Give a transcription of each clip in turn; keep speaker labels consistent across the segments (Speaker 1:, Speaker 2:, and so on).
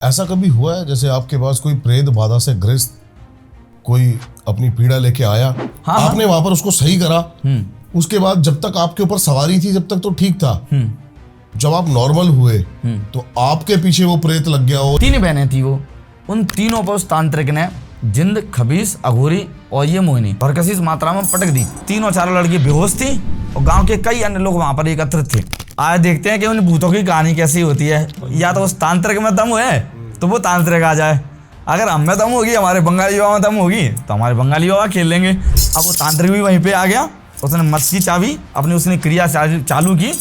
Speaker 1: ऐसा कभी हुआ है जैसे आपके पास कोई प्रेत बाधा से ग्रस्त कोई अपनी पीड़ा लेके आया, आपने वहां पर उसको सही करा, उसके बाद जब तक आपके ऊपर सवारी थी जब तक तो ठीक था, जब आप नॉर्मल हुए तो आपके पीछे वो प्रेत लग गया हो?
Speaker 2: 3 बहनें थी वो, उन तीनों पर उस तांत्रिक ने जिंद, खबीस, अघोरी और ये मोहिनी भरकसीस मात्रा में पटक दी। तीनों चारों लड़की बेहोश थी और गांव के कई अन्य लोग वहां पर एकत्रित थे। आए देखते हैं कि उन भूतों की कहानी कैसी होती है। या तो उस तांत्रिक में दम है तो वो तांत्रिक आ जाए, अगर हम में दम होगी, हमारे बंगाली बाबा में दम होगी तो हमारे बंगाली बाबा खेल लेंगे। अब वो तांत्रिक भी वहीं पे आ गया, उसने मत्स्य की चाबी अपनी उसने क्रिया चालू की।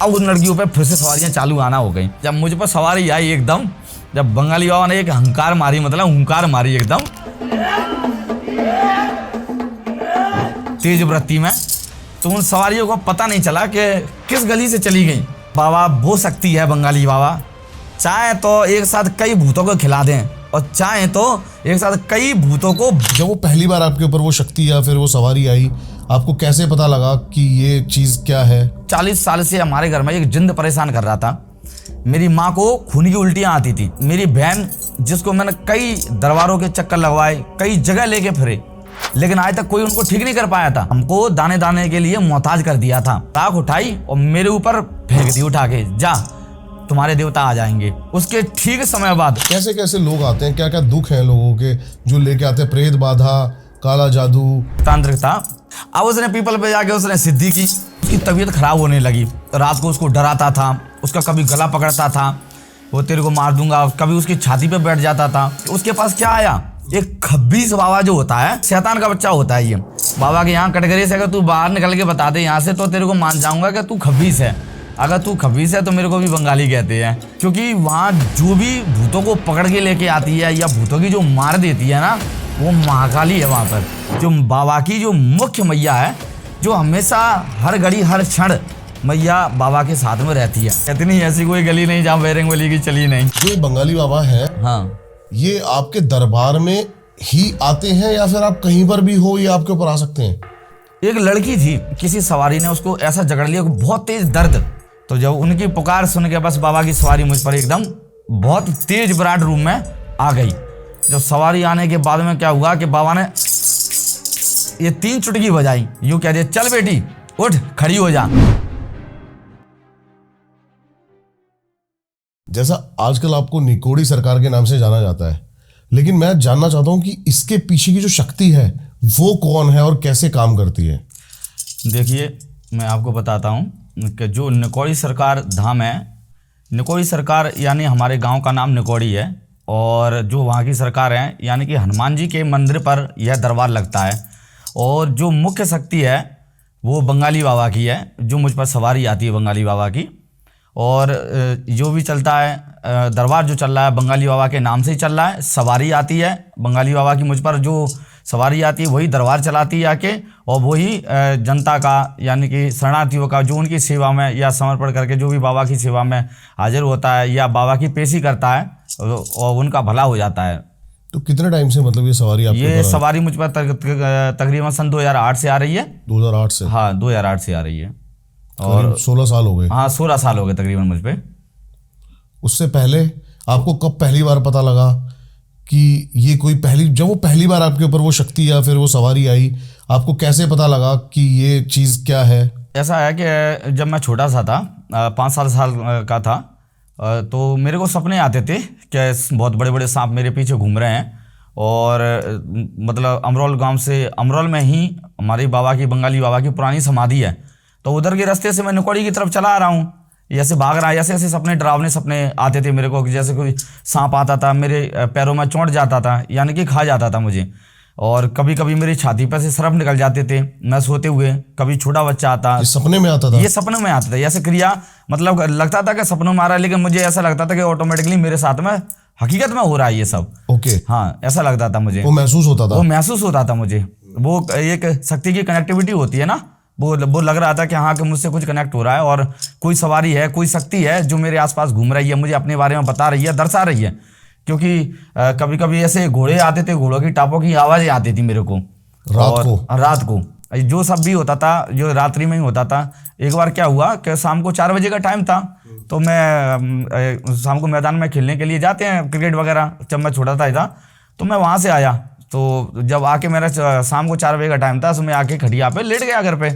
Speaker 2: अब उन लड़कियों पे फिर से सवारियां चालू आना हो गई। जब मुझ पर सवारी आई एकदम, जब बंगाली बाबा ने एक हंकार मारी, मतलब हुंकार मारी एकदम तेज वृत्ति में, तो उन सवारियों को पता नहीं चला कि किस गली से चली गई। बाबा वो शक्ति है बंगाली बाबा, चाहे तो एक साथ कई भूतों को खिला दें और चाहे तो एक साथ कई भूतों को।
Speaker 1: जब वो पहली बार आपके ऊपर वो शक्ति या फिर वो सवारी आई, आपको कैसे पता लगा कि ये चीज क्या है?
Speaker 2: 40 साल से हमारे घर में एक जिंद परेशान कर रहा था। मेरी माँ को खून की उल्टियाँ आती थी। मेरी बहन, जिसको मैंने कई दरबारों के चक्कर लगवाए, कई जगह लेके फिरे, लेकिन आज तक कोई उनको ठीक नहीं कर पाया था। हमको दाने दाने के लिए मोहताज कर दिया था। ताक उठाई और मेरे ऊपर फेंक दी उठा के, जा तुम्हारे देवता आ जाएंगे। उसके ठीक समय बाद
Speaker 1: कैसे कैसे लोग आते हैं, क्या क्या दुख हैं लोगों के जो लेके आते हैं? प्रेत बाधा, काला जादू,
Speaker 2: तांत्रिक था। अब उसने पीपल पे जाके उसने सिद्धि की, उसकी तबीयत खराब होने लगी। रात को उसको डराता था, उसका कभी गला पकड़ता था, वो तेरे को मार दूंगा, कभी उसकी छाती पे बैठ जाता था। उसके पास क्या आया, एक खबीस बाबा जो होता है, शैतान का बच्चा होता है ये। बाबा के यहाँ कटघरे से अगर तू बाहर निकल के बता दे यहाँ से, तो तेरे को मान जाऊंगा कि तू खबीस है। अगर तू खबीस है तो मेरे को भी बंगाली कहते हैं, क्योंकि वहाँ जो भी भूतों को पकड़ के लेके आती है या भूतों की जो मार देती है ना, वो महाकाली है। वहाँ पर जो बाबा की जो मुख्य मैया है, जो हमेशा हर घड़ी हर क्षण मैया बाबा के साथ में रहती है। इतनी ऐसी कोई गली नहीं जहाँ बैरंग वली की चली नहीं।
Speaker 1: जो बंगाली बाबा है, हाँ, ये आपके दरबार में ही आते हैं या फिर आप कहीं पर भी हो ये आपके ऊपर आ सकते हैं?
Speaker 2: एक लड़की थी, किसी सवारी ने उसको ऐसा जकड़ लिया, बहुत तेज दर्द। तो जब उनकी पुकार सुन के बस बाबा की सवारी मुझ पर एकदम बहुत तेज विराट रूप में आ गई। जब सवारी आने के बाद में क्या हुआ कि बाबा ने ये 3 चुटकी बजाई, यूं कह दिया, चल बेटी उठ, खड़ी हो जा।
Speaker 1: जैसा आजकल आपको निकोड़ी सरकार के नाम से जाना जाता है, लेकिन मैं जानना चाहता हूं कि इसके पीछे की जो शक्ति है वो कौन है और कैसे काम करती है?
Speaker 2: देखिए, मैं आपको बताता हूं कि जो निकोड़ी सरकार धाम है, निकोड़ी सरकार यानी हमारे गांव का नाम निकोड़ी है, और जो वहाँ की सरकार है यानी कि हनुमान जी के मंदिर पर यह दरबार लगता है। और जो मुख्य शक्ति है वो बंगाली बाबा की है, जो मुझ पर सवारी आती है बंगाली बाबा की। और जो भी चलता है, दरबार जो चल रहा है बंगाली बाबा के नाम से ही चल रहा है। सवारी आती है बंगाली बाबा की, मुझ पर जो सवारी आती है वही दरबार चलाती है आके, और वही जनता का यानी कि शरणार्थियों का जो उनकी सेवा में या समर्पण करके जो भी बाबा की सेवा में हाजिर होता है या बाबा की पेशी करता है और उनका भला हो जाता है।
Speaker 1: तो कितने टाइम से मतलब ये सवारी आपके
Speaker 2: ये सवारी मुझ पर तकरीबन सन 2008 से आ रही है।
Speaker 1: 2008 से?
Speaker 2: हाँ, 2008 से आ रही है।
Speaker 1: और 16 साल हो गए?
Speaker 2: हाँ, 16 साल हो गए तकरीबन मुझ पे।
Speaker 1: उससे पहले आपको कब पहली बार पता लगा कि ये कोई जब वो पहली बार आपके ऊपर वो शक्ति या फिर वो सवारी आई, आपको कैसे पता लगा कि ये चीज़ क्या है?
Speaker 2: ऐसा है कि जब मैं छोटा सा था, 5 साल का था, तो मेरे को सपने आते थे कि बहुत बड़े बड़े सांप मेरे पीछे घूम रहे हैं। और मतलब अमरोल गांव से, अमरोल में ही हमारी बाबा की, बंगाली बाबा की पुरानी समाधि है, तो उधर के रास्ते से मैं निकोड़ी की तरफ चला आ रहा हूँ, जैसे भाग रहा है, ऐसे ऐसे सपने, डरावने सपने आते थे मेरे को, जैसे कोई सांप आता था, मेरे पैरों में चोट जाता था, यानी कि खा जाता था मुझे। और कभी कभी मेरी छाती पर से सरफ निकल जाते थे मैं सोते हुए। कभी छोटा बच्चा आता,
Speaker 1: ये सपने में आता था?
Speaker 2: ये सपने में आता था। ऐसे क्रिया मतलब लगता था कि सपनों में आ रहा है, लेकिन मुझे ऐसा लगता था कि ऑटोमेटिकली मेरे साथ में हकीकत में हो रहा है ये सब।
Speaker 1: ओके,
Speaker 2: हाँ, ऐसा लगता था मुझे।
Speaker 1: वो महसूस होता था?
Speaker 2: वो महसूस होता था मुझे। वो एक शक्ति की कनेक्टिविटी होती है ना, वो लग रहा था कि हाँ, कि मुझसे कुछ कनेक्ट हो रहा है और कोई सवारी है, कोई शक्ति है जो मेरे आसपास घूम रही है, मुझे अपने बारे में बता रही है, दर्शा रही है। क्योंकि कभी कभी ऐसे घोड़े आते थे, घोड़ों की टापों की आवाज़ें आती थी मेरे को
Speaker 1: रात को।
Speaker 2: जो सब भी होता था, जो रात्रि में ही होता था। एक बार क्या हुआ कि शाम को 4 बजे का टाइम था, तो मैं शाम को मैदान में खेलने के लिए जाते हैं क्रिकेट वगैरह, जब मैं छोटा था तो मैं वहाँ से आया। तो जब आके मेरा शाम को 4 बजे का टाइम था, तो मैं आके खटिया पे लेट गया घर पे।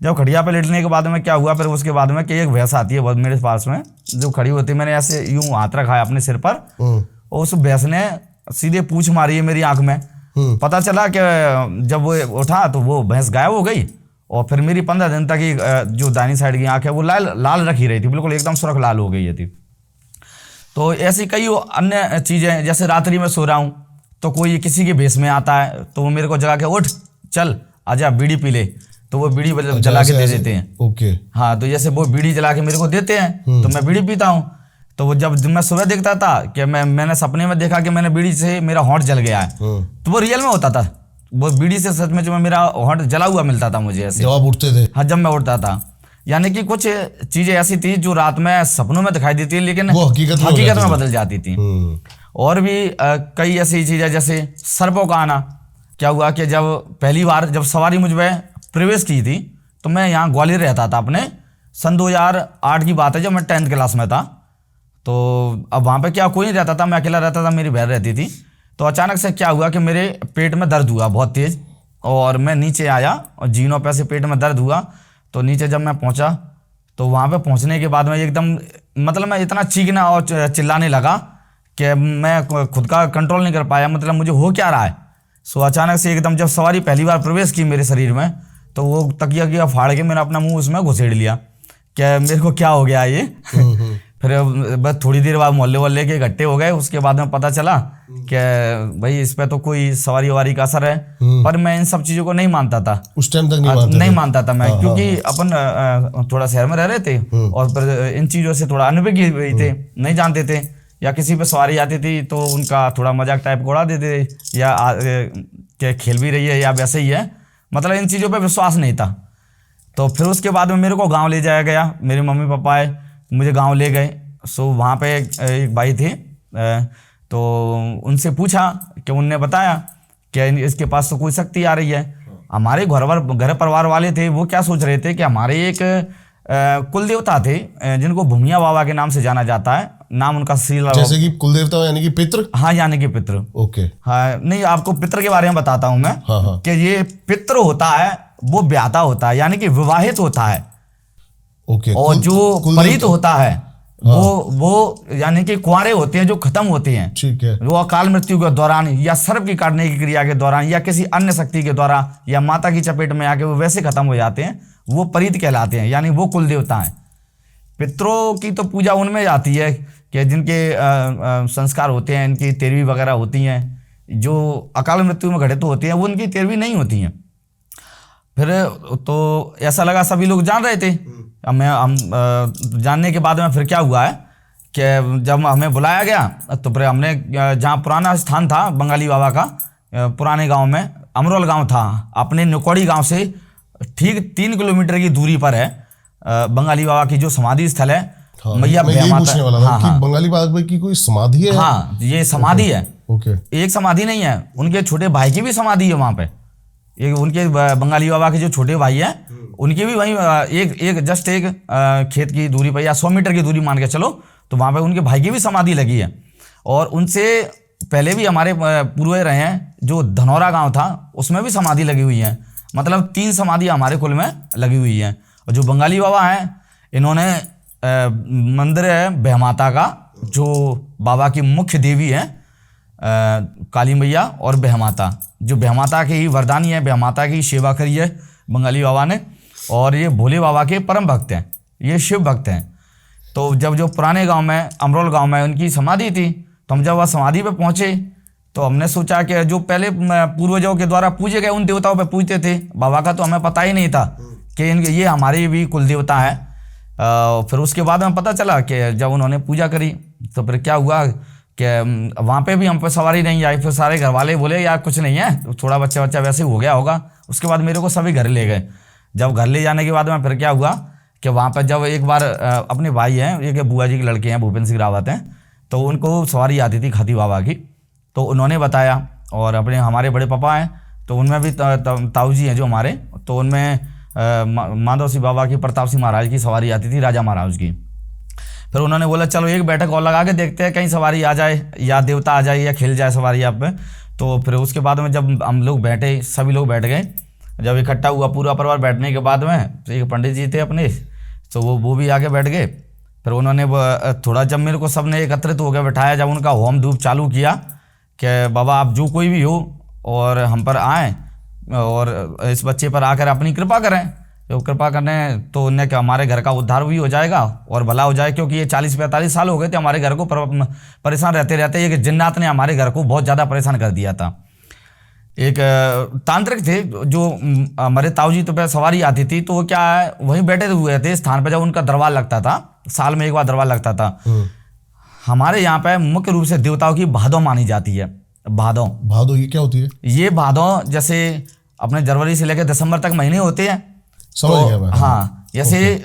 Speaker 2: जब खटिया पे लेटने के बाद में क्या हुआ, फिर उसके बाद में कि एक भैंस आती है बहुत मेरे पास में जो खड़ी होती है, मैंने ऐसे यूं हाथ रखा है अपने सिर पर, और उस भैंस ने सीधे पूंछ मारी है मेरी आंख में। पता चला कि जब वो उठा तो वो भैंस गायब हो गई, और फिर मेरी 15 दिन तक की जो दाहिनी साइड की आंख है वो लाल रखी रही थी, बिल्कुल एकदम सुर्ख लाल हो गई थी। तो ऐसी कई अन्य चीजें, जैसे रात्रि में सो रहा हूँ तो कोई किसी के भेष में आता है, तो वो मेरे को जगा के उठ चल आजा बीड़ी पी ले, तो वो बीड़ी जला के दे देते हैं।
Speaker 1: ओके।
Speaker 2: हाँ, तो जैसे वो बीड़ी जला के मेरे को देते हैं तो मैं बीड़ी पीता हूँ। तो वो जब मैं सुबह देखता था कि मैंने सपने में देखा कि मैंने बीड़ी से मेरा होंठ जल गया है, तो वो रियल में होता था, वो बीड़ी से सच में जो मेरा होंठ जला हुआ मिलता था मुझे ऐसे,
Speaker 1: जब आप उठते थे।
Speaker 2: हाँ, जब मैं उठता था। यानी कि कुछ चीजें ऐसी थी जो रात में सपनों में दिखाई देती है, लेकिन
Speaker 1: वो हकीकत
Speaker 2: में बदल जाती थी। और भी कई ऐसी चीजें, जैसे सर्पों का आना। क्या हुआ कि जब पहली बार जब सवारी मुझ में प्रवेश की थी, तो मैं यहाँ ग्वालियर रहता था अपने, सन 2008 की बात है, जब मैं 10th क्लास में था। तो अब वहाँ पे क्या कोई नहीं रहता था, मैं अकेला रहता था, मेरी बहन रहती थी। तो अचानक से क्या हुआ कि मेरे पेट में दर्द हुआ बहुत तेज, और मैं नीचे आया और जीनों पे से पेट में दर्द हुआ। तो नीचे जब मैं पहुंचा, तो वहाँ पे पहुंचने के बाद में एकदम मतलब मैं इतना चीखना और चिल्लाने लगा कि मैं खुद का कंट्रोल नहीं कर पाया, मतलब मुझे हो क्या रहा है। सो अचानक से एकदम जब सवारी पहली बार प्रवेश की मेरे शरीर में, तो वो तकिया फाड़ के मैंने अपना मुंह उसमें घुसेड़ लिया कि मेरे को क्या हो गया ये। फिर बस थोड़ी देर बाद मोहल्ले के इकट्ठे हो गए। उसके बाद में पता चला कि भाई इस पे तो कोई सवारी वारी का असर है, पर मैं इन सब चीजों को नहीं मानता था
Speaker 1: उस टाइम तक।
Speaker 2: नहीं मानता था मैं, क्योंकि अपन थोड़ा शहर में रह रहे थे और फिर इन चीजों से थोड़ा अनभिज्ञ थे, नहीं जानते थे। या किसी पे सवारी आती थी तो उनका थोड़ा मजाक टाइप उड़ा देते, या क्या खेल भी रही है या वैसे ही है, मतलब इन चीज़ों पे विश्वास नहीं था। तो फिर उसके बाद में मेरे को गांव ले जाया गया, मेरे मम्मी पापा आए मुझे गांव ले गए। सो वहाँ पे एक भाई थे, तो उनसे पूछा कि उनने बताया कि इसके पास तो कोई शक्ति आ रही है। हमारे घर परिवार वाले थे, वो क्या सोच रहे थे कि हमारे एक कुल देवता थे जिनको भूमिया बाबा के नाम से जाना जाता है, नाम उनका सीला।
Speaker 1: जैसे कि कुल देवता यानी कि पितृ।
Speaker 2: हाँ, यानी कि पितृ।
Speaker 1: ओके।
Speaker 2: हाँ, नहीं आपको पितृ के बारे में बताता हूँ मैं।
Speaker 1: हाँ।
Speaker 2: कि ये पितृ होता है वो ब्याता होता है, यानी कि विवाहित होता है।
Speaker 1: ओके।
Speaker 2: और जो परित होता है वो यानी कि कुंवारे होते हैं, जो खत्म होते हैं।
Speaker 1: ठीक है।
Speaker 2: वो अकाल मृत्यु के दौरान या सर्प की काटने की क्रिया के दौरान या किसी अन्य शक्ति के द्वारा या माता की चपेट में आके वो वैसे खत्म हो जाते हैं, वो परित कहलाते हैं, यानी वो कुल देवता हैं। पितरों की तो पूजा उनमें जाती है कि जिनके संस्कार होते हैं, इनकी तेरवी वगैरह होती हैं, जो अकाल मृत्यु में घटित होती हैं, वो उनकी तेरवी नहीं होती हैं। फिर तो ऐसा लगा सभी लोग जान रहे थे। हम जानने के बाद में फिर क्या हुआ है कि जब हमें बुलाया गया, तो फिर हमने जहाँ पुराना स्थान था बंगाली बाबा का, पुराने गांव में अमरोल गांव था, अपने निकोड़ी गांव से ठीक 3 किलोमीटर की दूरी पर है बंगाली बाबा की जो समाधि स्थल है।
Speaker 1: हाँ, मैया पूछने वाला था कि बंगाली बाबा की कोई समाधि है?
Speaker 2: हाँ, ये समाधि है।
Speaker 1: ओके।
Speaker 2: एक समाधि नहीं है, उनके छोटे भाई की भी समाधि है वहाँ पे। एक उनके बंगाली बाबा के जो छोटे भाई हैं, उनकी भी वहीं एक खेत की दूरी पर या 100 मीटर की दूरी मान के चलो, तो वहाँ पे उनके भाई की भी समाधि लगी है। और उनसे पहले भी हमारे पूर्वज रहे हैं, जो धनौरा गांव था उसमें भी समाधि लगी हुई है। मतलब 3 समाधि हमारे कुल में लगी हुई है। और जो बंगाली बाबा हैं, इन्होंने मंदिर है बहमाता का, जो बाबा की मुख्य देवी है काली मैया और बहमाता, जो बहमाता की ही वरदानी है, बहमाता की सेवा करी है बंगाली बाबा ने। और ये भोले बाबा के परम भक्त हैं, ये शिव भक्त हैं। तो जब जो पुराने गांव में अमरोल गांव में उनकी समाधि थी, तो हम जब वह समाधि पे पहुंचे तो हमने सोचा कि जो पहले पूर्वजों के द्वारा पूजे गए उन देवताओं पे पूजते थे, बाबा का तो हमें पता ही नहीं था कि ये हमारे भी कुल देवता है। फिर उसके बाद में पता चला कि जब उन्होंने पूजा करी तो फिर क्या हुआ कि वहाँ पे भी हम पे सवारी नहीं आई। फिर सारे घर वाले बोले यार कुछ नहीं है, तो थोड़ा बच्चा वैसे हो गया होगा। उसके बाद मेरे को सभी घर ले गए। जब घर ले जाने के बाद में फिर क्या हुआ कि वहाँ पर जब एक बार अपने भाई हैं, एक बुआ जी के लड़के हैं, भूपेंद्र सिंह रावत हैं, तो उनको सवारी आती थी खाती बाबा की, तो उन्होंने बताया। और अपने हमारे बड़े पापा हैं, तो उनमें भी ताऊ जी हैं जो हमारे, तो उनमें माधव सिंह बाबा की, प्रताप सिंह महाराज की सवारी आती थी, राजा महाराज की। फिर उन्होंने बोला चलो एक बैठक और लगा के देखते हैं, कहीं सवारी आ जाए या देवता आ जाए या खिल जाए सवारी आप पे। तो फिर उसके बाद में जब हम लोग बैठे, सभी लोग बैठ गए, जब इकट्ठा हुआ पूरा परिवार बैठने के बाद में, तो एक पंडित जी थे अपने, तो वो भी आके बैठ गए। फिर उन्होंने थोड़ा जब मेरे को सबने एकत्रित हो गए बैठाया, जब उनका होम धूप चालू किया कि बाबा आप जो कोई भी हो और हम पर आए और इस बच्चे पर आकर अपनी कृपा करें, तो कृपा करने तो उन्हें कि हमारे घर का उद्धार भी हो जाएगा और भला हो जाए, क्योंकि ये 40-45 साल हो गए थे हमारे घर को परेशान रहते रहते। ये जिन्नात ने हमारे घर को बहुत ज़्यादा परेशान कर दिया था। एक तांत्रिक थे जो हमारे ताऊ जी तो पे सवारी आती थी, तो वो क्या है वहीं बैठे हुए थे स्थान पर, जब उनका दरबार लगता था, साल में एक बार दरबार लगता था। हमारे यहाँ पे मुख्य रूप से देवताओं की भादौ मानी जाती है। भादौ ये क्या होती है? ये भादौ जैसे अपने जनवरी से लेकर दिसंबर तक महीने होते हैं,
Speaker 1: समझ गया मैं।
Speaker 2: हाँ, जैसे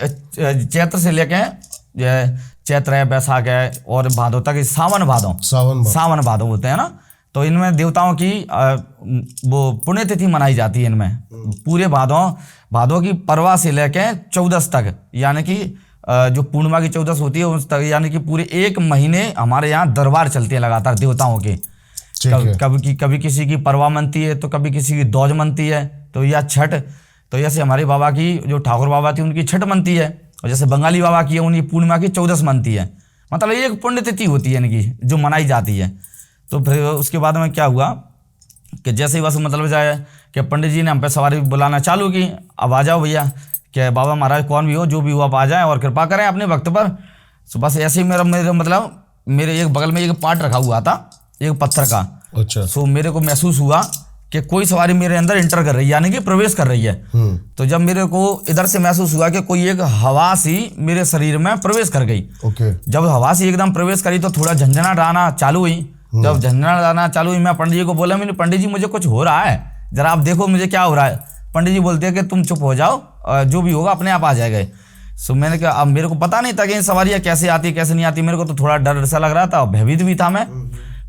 Speaker 2: चैत्र से लेके चैत्र है, बैसाख है और भादौ तक सावन भादौ होते हैं ना। तो इनमें देवताओं की वो पुण्यतिथि मनाई जाती है। इनमें पूरे भादौ की परवा से लेके 14 तक, यानी कि जो पूर्णिमा की 14 होती है उस तक, यानी कि पूरे एक महीने हमारे यहाँ दरबार चलते हैं लगातार देवताओं के। कभी किसी की परवा मनती है, तो कभी किसी की दौज मनती है, तो या छठ, तो जैसे हमारे बाबा की जो ठाकुर बाबा थी उनकी छठ मनती है, और जैसे बंगाली बाबा की है उनकी पूर्णिमा की 14 मनती है। मतलब ये एक पुण्यतिथि होती है इनकी जो मनाई जाती है। तो फिर उसके बाद में क्या हुआ कि जैसे ही बस मतलब जाए कि पंडित जी ने हम पे सवारी बुलाना चालू की, अब आ जाओ भैया, कि बाबा महाराज कौन भी हो, जो भी हो आप आ जाएं और कृपा करें अपने भक्त पर। तो बस ऐसे ही मेरे एक बगल में एक पाट रखा हुआ था, एक पत्थर का।
Speaker 1: अच्छा।
Speaker 2: सो मेरे को महसूस हुआ कि कोई सवारी मेरे अंदर इंटर कर रही है, यानी कि प्रवेश कर रही है। तो जब मेरे को इधर से महसूस हुआ कि कोई एक हवा सी मेरे शरीर में प्रवेश कर गई। जब हवा सी एकदम प्रवेश करी तो थोड़ा झंझनाहट आना चालू हुई। जब झंझनाहट आना चालू हुई, मैं पंडित जी को बोला, मैंने पंडित जी मुझे कुछ हो रहा है, जरा आप देखो मुझे क्या हो रहा है। पंडित जी बोलते हैं कि तुम चुप हो जाओ, जो भी होगा अपने आप आ जाएगा। सो मैंने कहा, अब मेरे को पता नहीं था कि सवारियाँ कैसे आती कैसे नहीं आती, मेरे को तो थोड़ा डर सा लग रहा था, भयभीत भी था मैं।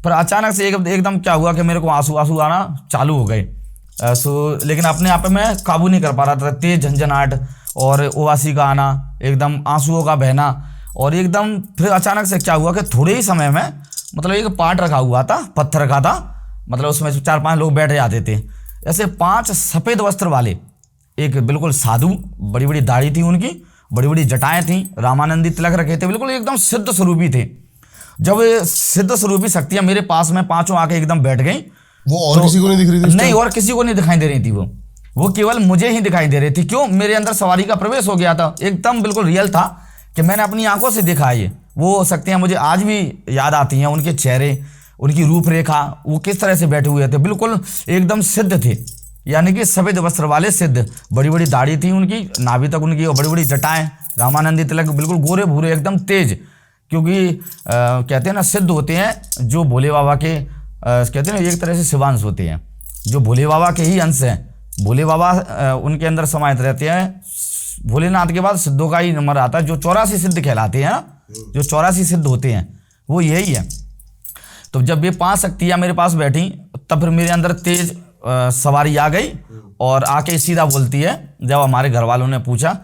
Speaker 2: पर अचानक से एकदम क्या हुआ कि मेरे को आंसू आना चालू हो गए। लेकिन अपने आप में काबू नहीं कर पा रहा था, तेज झंझनाहट और उबासी का आना, एकदम आंसुओं का बहना। और एकदम फिर अचानक से क्या हुआ कि थोड़े ही समय में मतलब एक पाट रखा हुआ था, पत्थर का था, मतलब उसमें 4-5 लोग बैठ जाते थे। ऐसे 5 सफ़ेद वस्त्र वाले, एक बिल्कुल साधु, बड़ी बड़ी दाढ़ी थी उनकी, बड़ी बड़ी जटाएं थी, रामानंदी तिलक रखे थे, बिल्कुल एकदम सिद्ध स्वरूपी थे। जब सिद्ध स्वरूपी शक्तियां मेरे पास में 5 आके एकदम बैठ गई,
Speaker 1: वो और किसी को नहीं दिख रही थी?
Speaker 2: नहीं, और किसी को नहीं दिखाई दे रही थी, वो केवल मुझे ही दिखाई दे रही थी। क्यों? मेरे अंदर सवारी का प्रवेश हो गया था, एकदम बिल्कुल रियल था कि मैंने अपनी आंखों से देखा है। वो शक्तियां मुझे आज भी याद आती हैं, उनके चेहरे, उनकी रूपरेखा, वो किस तरह से बैठे हुए थे, बिल्कुल एकदम सिद्ध थे, यानी कि सफेद वस्त्र वाले सिद्ध। बड़ी बड़ी दाढ़ी थी उनकी, नाभि तक उनकी, और बड़ी बड़ी जटाएं, रामानंदी तिलक, बिल्कुल गोरे भूरे एकदम तेज। क्योंकि कहते हैं ना, सिद्ध होते हैं जो भोले बाबा के, कहते हैं ना, एक तरह से शिवांश होते हैं, जो भोले बाबा के ही अंश हैं। भोले बाबा उनके अंदर समाहित रहते हैं। भोलेनाथ के बाद सिद्धों का ही नंबर आता है, जो 84 सिद्ध कहलाते हैं, जो 84 सिद्ध होते हैं वो यही है। तो जब ये 5 शक्तियाँ मेरे पास बैठी, तब फिर मेरे अंदर तेज सवारी आ गई और आके सीधा बोलती है। जब हमारे घर वालों ने पूछा,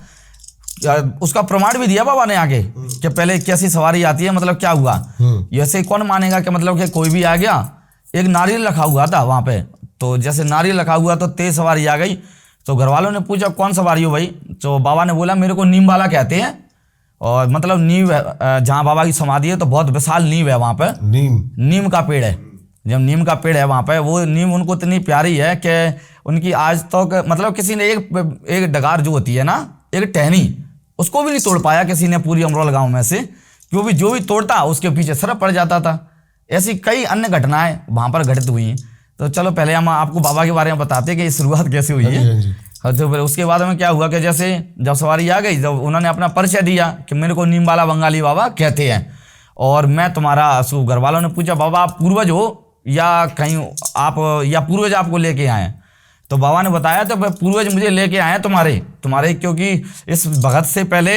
Speaker 2: उसका प्रमाण भी दिया बाबा ने आगे कि पहले कैसी सवारी आती है, मतलब क्या हुआ। ऐसे कौन मानेगा कि मतलब कि कोई भी आ गया। एक नारियल रखा हुआ था वहां पे, तो जैसे नारियल रखा हुआ तो तेज सवारी आ गई। तो घर वालों ने पूछा कौन सवारी हो भाई, तो बाबा ने बोला मेरे को नीम वाला कहते हैं। और मतलब नीम, जहाँ बाबा की समाधि है तो बहुत विशाल नीम है वहां पे, नीम का पेड़ है। जब नीम का पेड़ है वहां पे, वो नीम उनको इतनी प्यारी है कि उनकी आज तक मतलब किसी ने एक डगार जो होती है ना, एक टहनी, उसको भी नहीं तोड़ पाया किसी ने पूरी अमरोल गांव में से। क्योंकि जो भी तोड़ता उसके पीछे सरप पड़ जाता था। ऐसी कई अन्य घटनाएं वहां पर घटित हुई हैं। तो चलो पहले हम आपको बाबा के बारे में बताते हैं कि शुरुआत कैसे हुई है। तो फिर उसके बाद में क्या हुआ कि जैसे जब सवारी आ गई, जब उन्होंने अपना परिचय दिया कि मेरे को नीम वाला बंगाली बाबा कहते हैं और मैं तुम्हारा, घर वालों ने पूछा बाबा आप पूर्वज हो या कहीं आप, या पूर्वज आपको लेके आए। तो बाबा ने बताया तो पूर्वज मुझे लेके आए तुम्हारे, क्योंकि इस भगत से पहले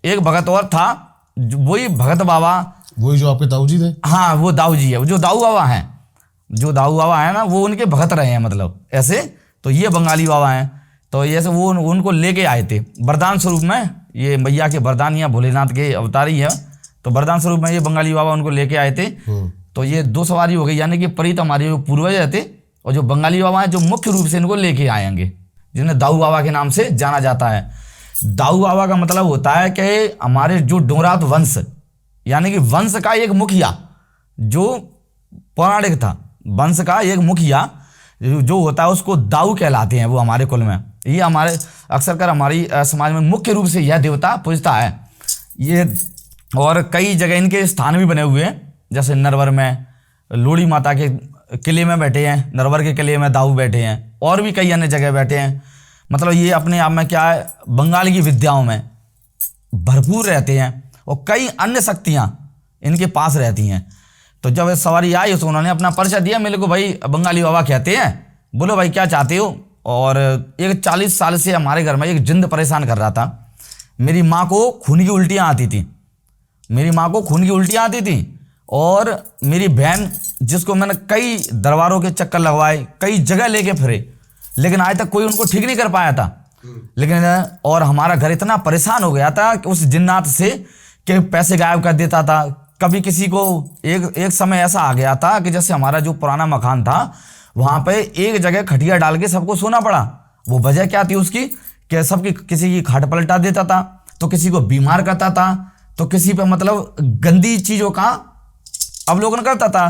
Speaker 2: एक भगत और था, वही भगत बाबा,
Speaker 1: वही जो आपके दाऊ जी थे।
Speaker 2: हाँ, वो दाऊ जी है, जो दाऊ बाबा हैं ना, वो उनके भगत रहे हैं, मतलब ऐसे। तो ये बंगाली बाबा हैं। तो ऐसे वो उनको लेके आए थे वरदान स्वरूप में। ये मैया के वरदान या भोलेनाथ के अवतारी है, तो वरदान स्वरूप में ये बंगाली बाबा उनको लेके आए थे। तो ये 2 सवारी हो गई, यानी कि प्रेत हमारे जो पूर्वज थे और जो बंगाली बाबा हैं जो मुख्य रूप से इनको लेके आएंगे, जिन्हें दाऊ बाबा के नाम से जाना जाता है। दाऊ बाबा का मतलब होता है कि हमारे जो डोंगरात वंश, यानी कि वंश का एक मुखिया जो पौराणिक था, वंश का एक मुखिया जो होता है उसको दाऊ कहलाते हैं वो हमारे कुल में। ये हमारे अक्सर कर हमारी समाज में मुख्य रूप से यह देवता पूजता है ये। और कई जगह इनके स्थान भी बने हुए हैं, जैसे नरवर में लोड़ी माता के किले में बैठे हैं, नरवर के किले में दाऊ बैठे हैं, और भी कई अन्य जगह बैठे हैं। मतलब ये अपने आप में क्या है, बंगाल की विद्याओं में भरपूर रहते हैं और कई अन्य शक्तियाँ इनके पास रहती हैं। तो जब सवारी आई तो उन्होंने अपना परिचय दिया मेरे को, भाई बंगाली बाबा कहते हैं, बोलो भाई क्या चाहते हो। और एक 40 साल से हमारे घर में एक जिंद परेशान कर रहा था। मेरी माँ को खून की उल्टियाँ आती थी, मेरी माँ को खून की उल्टियाँ आती थी। और मेरी बहन, जिसको मैंने कई दरबारों के चक्कर लगवाए, कई जगह लेके फिरे, लेकिन आज तक कोई उनको ठीक नहीं कर पाया था। लेकिन और हमारा घर इतना परेशान हो गया था कि उस जिन्नात से कि पैसे गायब कर देता था। कभी किसी को एक समय ऐसा आ गया था कि जैसे हमारा जो पुराना मकान था वहाँ पे एक जगह खटिया डाल के सबको सोना पड़ा। वो वजह क्या थी उसकी कि सबकी किसी की खाट पलटा देता था, तो किसी को बीमार करता था, तो किसी पे मतलब गंदी चीज़ों का अवलोकन करता था।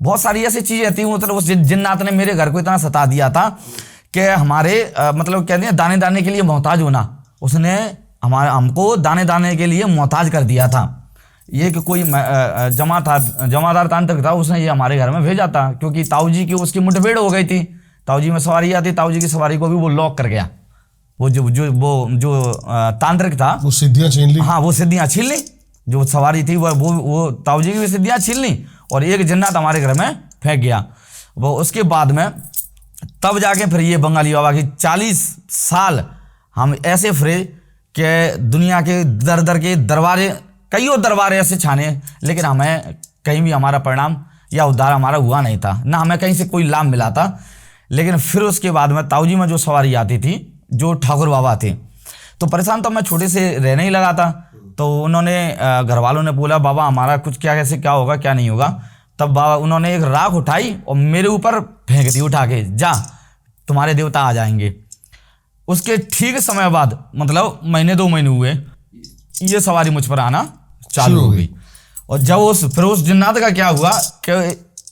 Speaker 2: बहुत सारी ऐसी चीज़ें थी। मतलब उस जिन्नात ने मेरे घर को इतना सता दिया था कि हमारे मतलब कहते हैं दाने दाने के लिए मोहताज होना, उसने हमको दाने दाने के लिए मोहताज कर दिया था। ये कि कोई जमादार तांत्रिक था, उसने ये हमारे घर में भेजा था, क्योंकि ताऊ जी की उसकी मुठभेड़ हो गई थी। ताऊ जी में सवारी आती, ताऊ जी की सवारी को भी वो लॉक कर गया। वो जो तांत्रिक था,
Speaker 1: वो सिद्धियाँ छीन ली।
Speaker 2: हाँ, वो सिद्धियाँ छीन ली। जो सवारी थी वो ताऊ जी की भी सिद्धियाँ छीन ली और एक जिन्नात हमारे घर में फेंक गया। वो उसके बाद में तब जाके फिर ये बंगाली बाबा की 40 साल हम ऐसे फिरे कि दुनिया के दर दर के दरबारे, कईयों दरबार ऐसे छाने, लेकिन हमें कहीं भी हमारा परिणाम या उद्धार हमारा हुआ नहीं था, ना हमें कहीं से कोई लाभ मिला था। लेकिन फिर उसके बाद में ताऊ जी में जो सवारी आती थी, जो ठाकुर बाबा थे, तो परेशान तो मैं छोटे से रहने ही लगा था। तो उन्होंने घर वालों ने बोला बाबा हमारा कुछ क्या कैसे क्या होगा क्या नहीं होगा। तब बाबा उन्होंने एक राख उठाई और मेरे ऊपर फेंक दी उठा के, जा तुम्हारे देवता आ जाएंगे। उसके ठीक समय बाद मतलब महीने 2 महीने हुए, ये सवारी मुझ पर आना चालू हो गई। और जब फिर उस जिन्नात का क्या हुआ कि